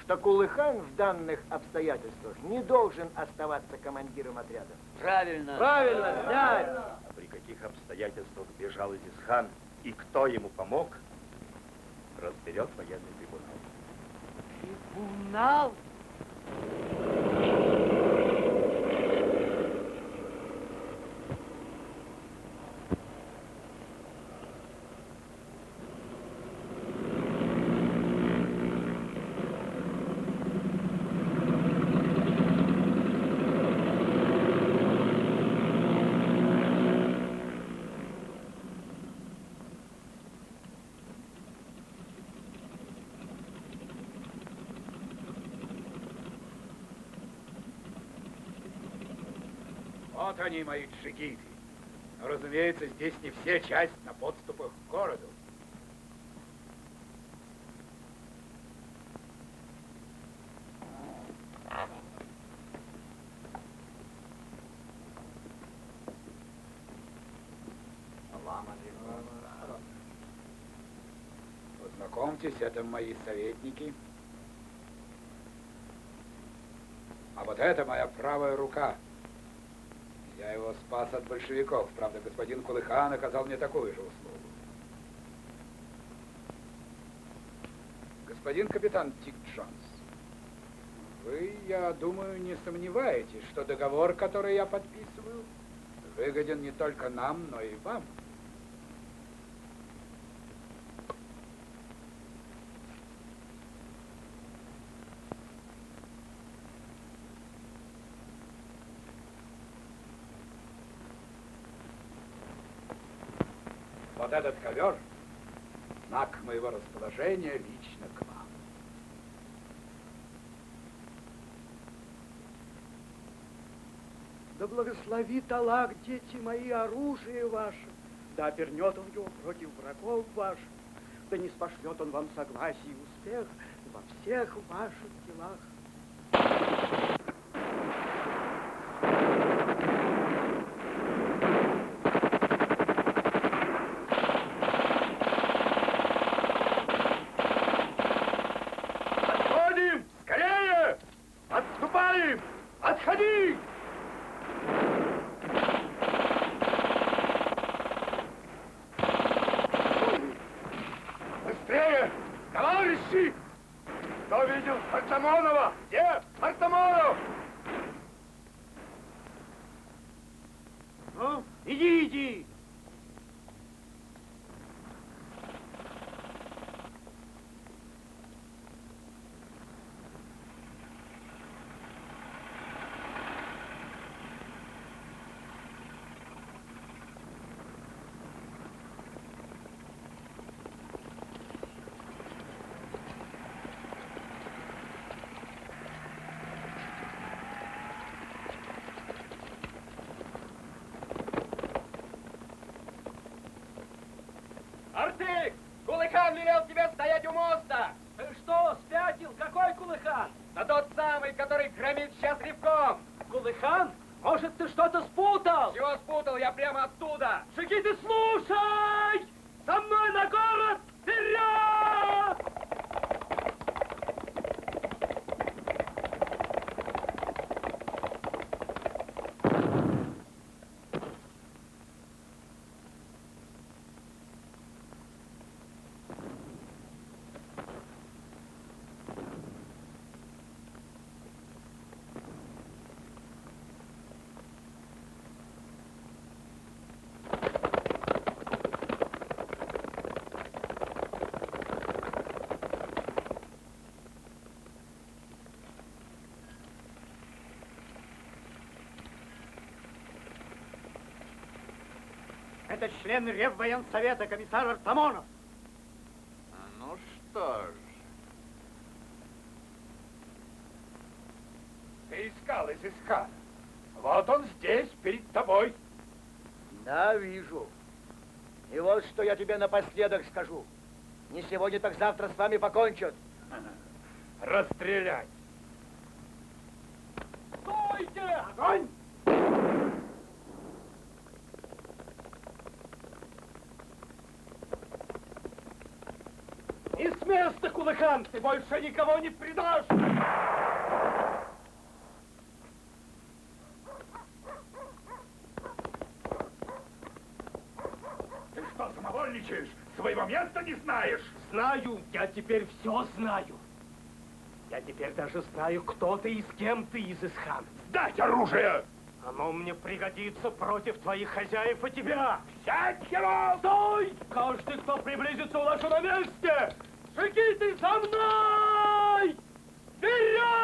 что Кулыхан в данных обстоятельствах не должен оставаться командиром отряда. Правильно. Правильно, снять! А при каких обстоятельствах бежал Изисхан и кто ему помог, разберет военный трибунал. Трибунал? Вот они, мои джигиты. Но, разумеется, здесь не все, часть на подступах к городу. Познакомьтесь, это мои советники. А вот это моя правая рука. Я его спас от большевиков. Правда, господин Кулыхан оказал мне такую же услугу. Господин капитан Дик Джонс, вы, я думаю, не сомневаетесь, что договор, который я подписываю, выгоден не только нам, но и вам. Вот этот ковер — знак моего расположения лично к вам. Да благословит Аллах, дети мои, оружие ваше. Да обернет он его против врагов ваших. Да не спошлет он вам согласие и успех во всех ваших делах. Отходим! Скорее! Отступаем! Отходи! Быстрее! Товарищи! Кто видел Артамонова? Где Артамонов? Ну, иди, иди! Артык! Кулыхан велел тебе стоять у моста! Ты что, спятил? Какой Кулыхан? Да тот самый, который громит сейчас ревком! Кулыхан? Может, ты что-то спутал? Чего спутал? Я прямо оттуда! Джигиты, слушай! Со мной на город! Вперед! Это член Реввоенсовета, комиссар Артамонов. Ну что ж. Ты искал, изыскал. Вот он здесь, перед тобой. Да, вижу. И вот что я тебе напоследок скажу. Не сегодня, так завтра с вами покончат. Расстрелять. Стойте! Огонь! И с места, Кулыхан, ты больше никого не предашь! Ты что, самовольничаешь? Своего места не знаешь? Знаю, я теперь все знаю. Я теперь даже знаю, кто ты и с кем ты, Изысхан. Сдать оружие! Оно мне пригодится против твоих хозяев и тебя. Сядь, Херов! Стой! Каждый, кто приблизится, улажу на месте! Шагите за мной! Вперед!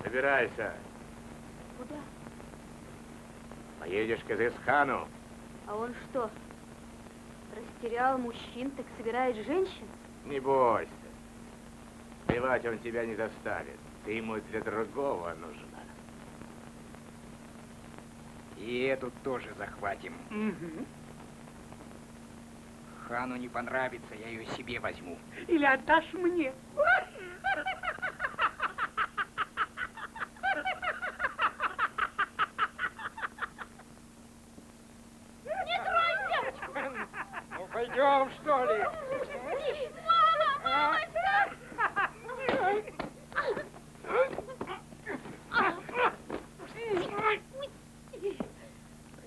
Собирайся. Куда? Поедешь к Изысхану. А он что, Растерял мужчин, так собирает женщин? Не бойся. Убивать он тебя не заставит. Ты ему для другого нужна. И эту тоже захватим. Угу. Хану не понравится, я ее себе возьму. Или отдашь мне? Не трогай девочку! Ну, пойдем, что ли? Мама,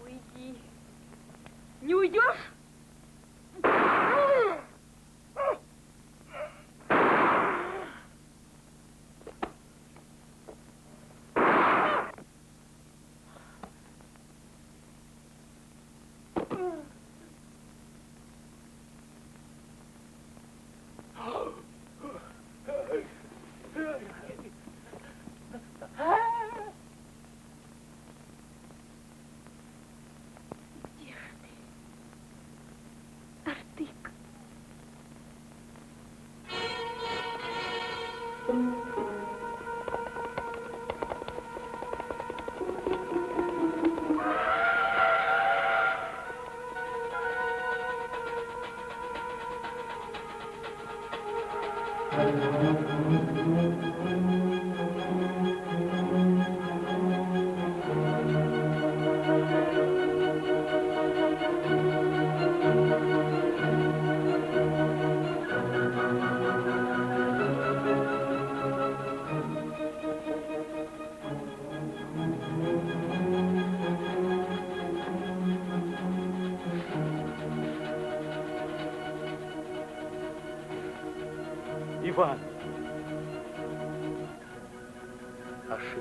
уйди. Не уйдешь? Иван. Ошибся.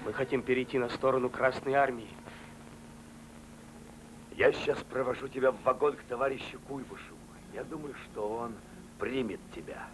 Мы хотим перейти на сторону Красной Армии. Я сейчас провожу тебя в вагон к товарищу Куйбышеву. Я думаю, что он примет тебя.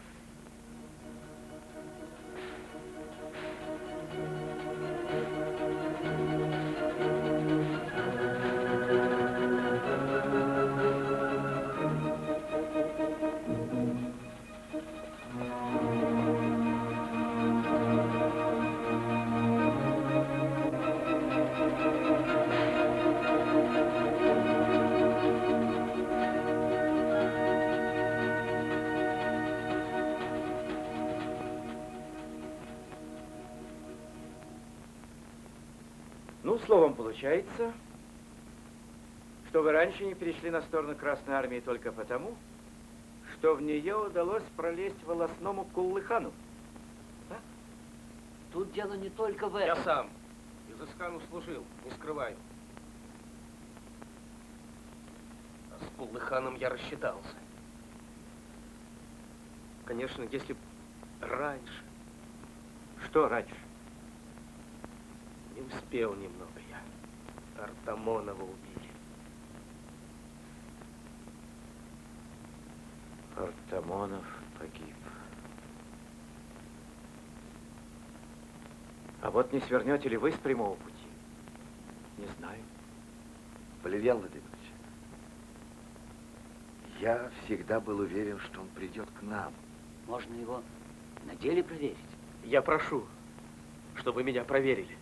Ну, словом, получается, что вы раньше не перешли на сторону Красной Армии только потому, что в нее удалось пролезть волосному Куллыхану. Да? Тут дело не только в этом. Я сам Изыскану служил, не скрываю. А с Куллыханом я рассчитался. Конечно, если б раньше. Что раньше? Не успел немного я. Артамонова убили. Артамонов погиб. А вот не свернете ли вы с прямого пути? Не знаю. Валерьян Владимирович, я всегда был уверен, что он придет к нам. Можно его на деле проверить? Я прошу, чтобы вы меня проверили.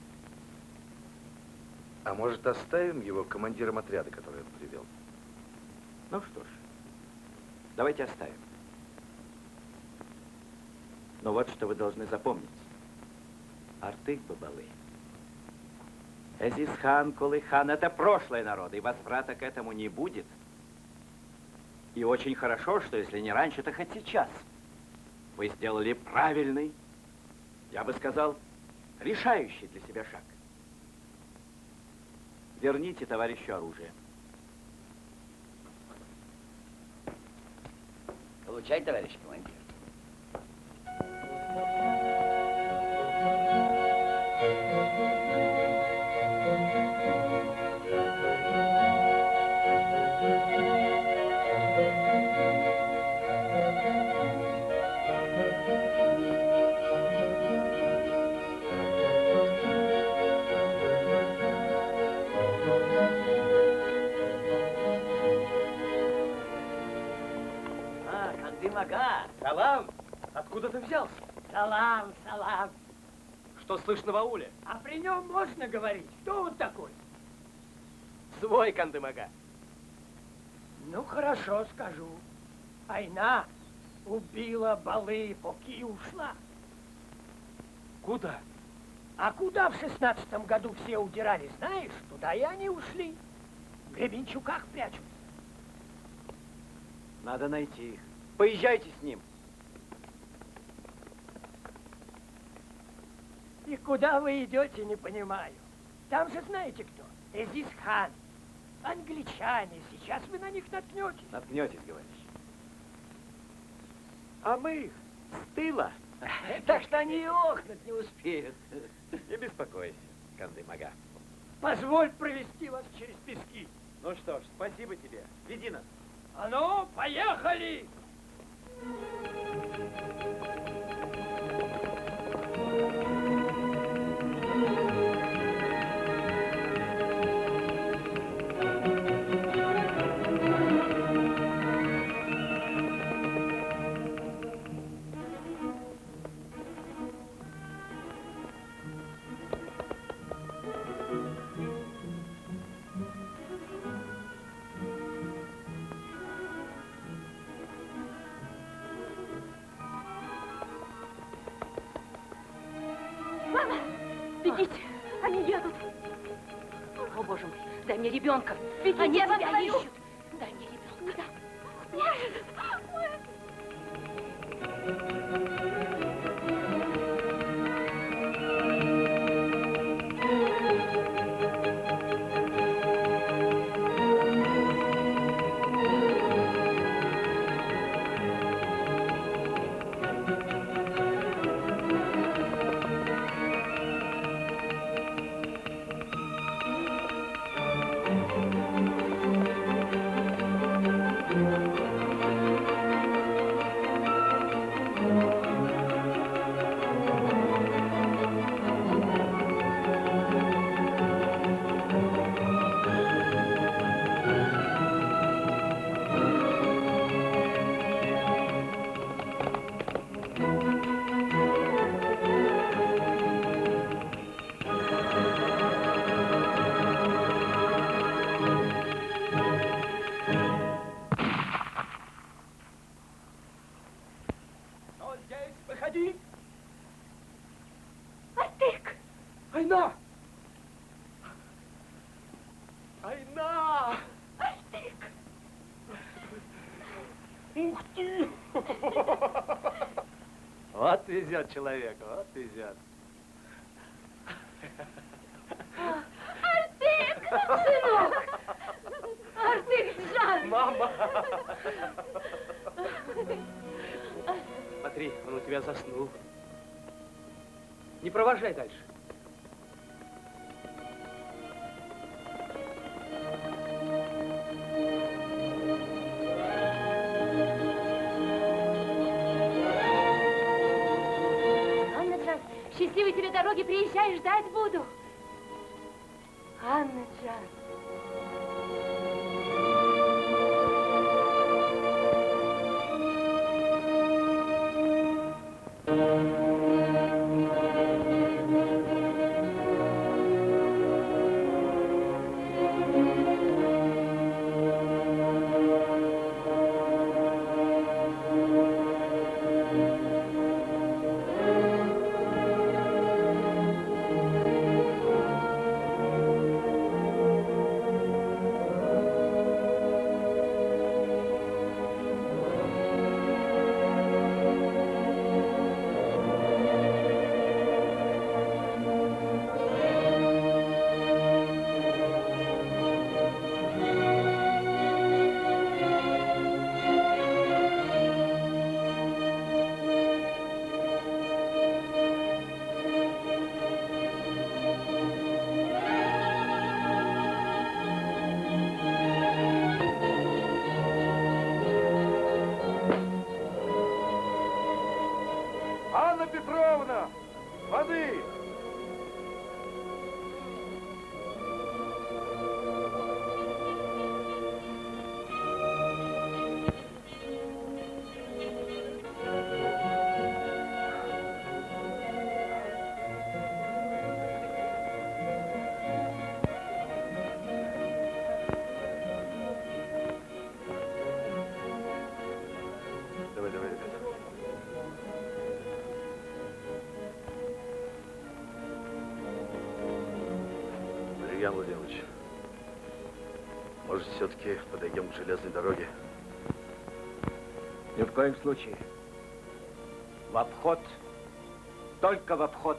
А может, оставим его командиром отряда, который он привел? Ну что ж, давайте оставим. Но вот что вы должны запомнить. Артык Бабалы. Эзисхан, Кулыхан — это прошлое народа, и возврата к этому не будет. И очень хорошо, что если не раньше, то хоть сейчас. Вы сделали правильный, я бы сказал, решающий для себя шаг. Верните товарищу оружие. Получай, товарищ командир. Салам! Откуда ты взялся? Салам, салам. Что слышно в ауле? А при нем можно говорить? Кто он такой? Свой Кандымага. Ну, хорошо, скажу. Айна убила Балы, поки и ушла. Куда? А куда в 16-м году все удирали, знаешь? Туда и они ушли. В Гребенчуках прячутся. Надо найти их. Поезжайте с ним. И куда вы идете, не понимаю. Там же знаете кто? Эзис-хан. Англичане. Сейчас вы на них наткнетесь. Наткнетесь, говоришь. А мы их с тыла. Так что они и охнуть не успеют. Не беспокойся, Кандымага. Позволь провести вас через пески. Ну что ж, спасибо тебе. Веди нас. А ну, поехали! Мама, бегите, они едут. О, боже мой, дай мне ребенка. Бегите, Они я вам тебя говорю. ищут. Дай мне ребенка. Нет. Кто здесь? Выходи! Артык! Айна! Айна! Артык! Ух ты! Вот везет человеку, вот везет. Артык! Сынок! Артык, Жан! Мама! Смотри, он у тебя заснул. Не провожай дальше. Анна Джан, счастливой тебе дороги, приезжай, ждать буду. Анна Джан. Ульян Владимирович, может, все-таки подойдем к железной дороге? Ни в коем случае. В обход. Только в обход.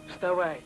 Вставай.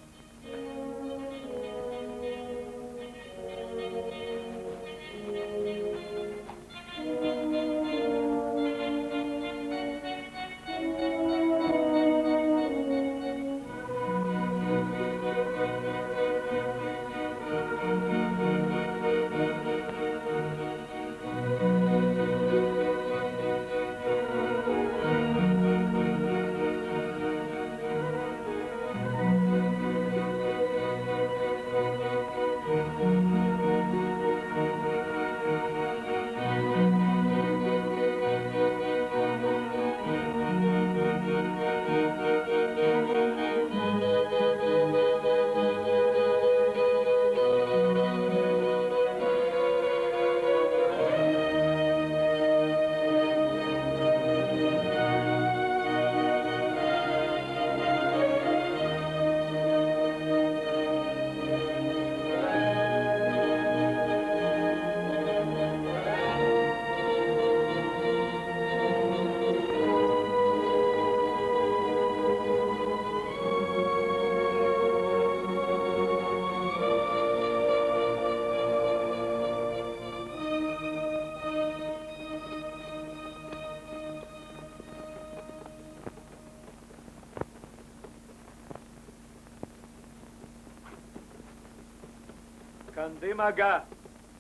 Кандым-ага,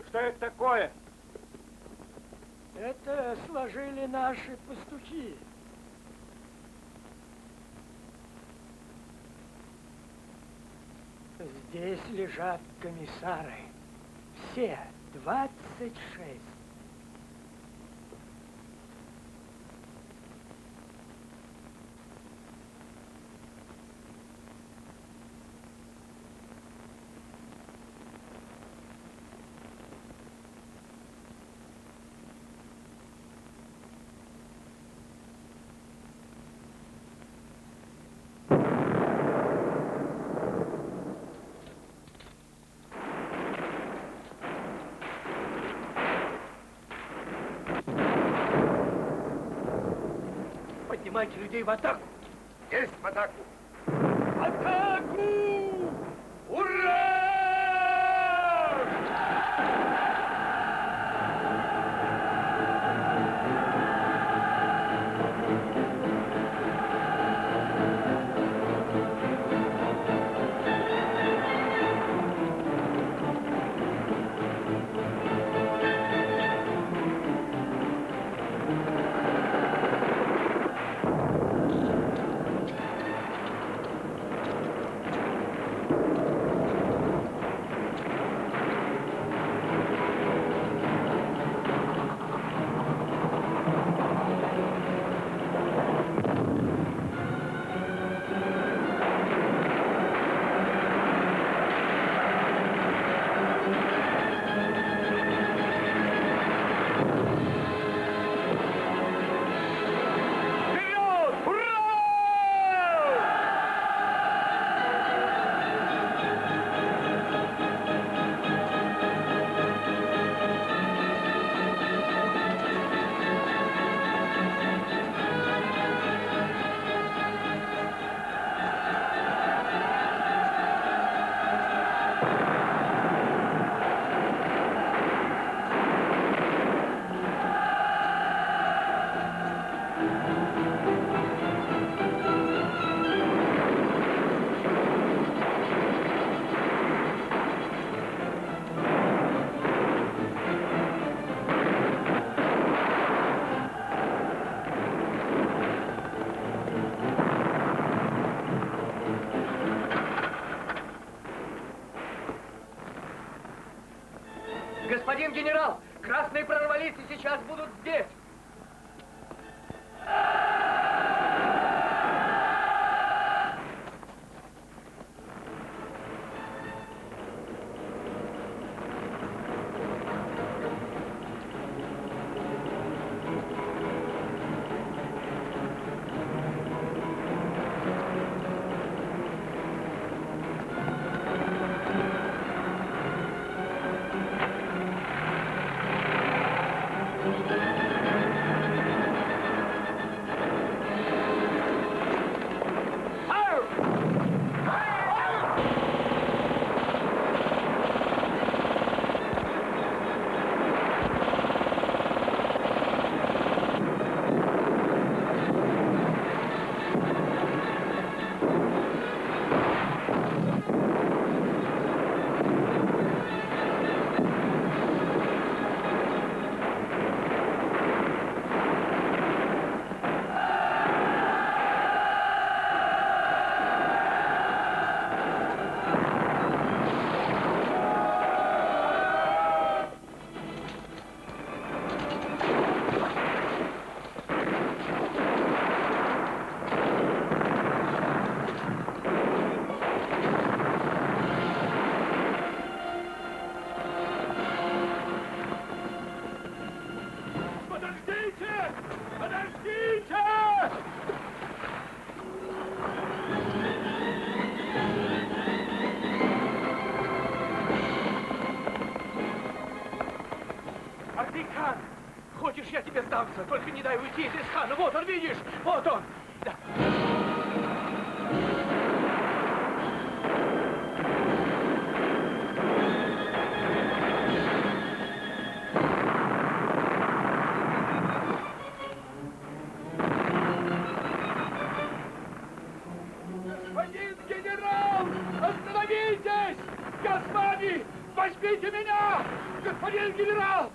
что это такое? Это сложили наши пастухи. Здесь лежат комиссары. Все 26. Поднимайте людей в атаку. Есть в атаку. Атаку! Ура! Господин генерал, красные прорвались и сейчас будут здесь. Хан, хочешь, я тебе сдамся? Только не дай уйти из Хана. Вот он, видишь? Вот он. Да. Господин генерал, остановитесь! Я с вами! Возьмите меня! Господин генерал!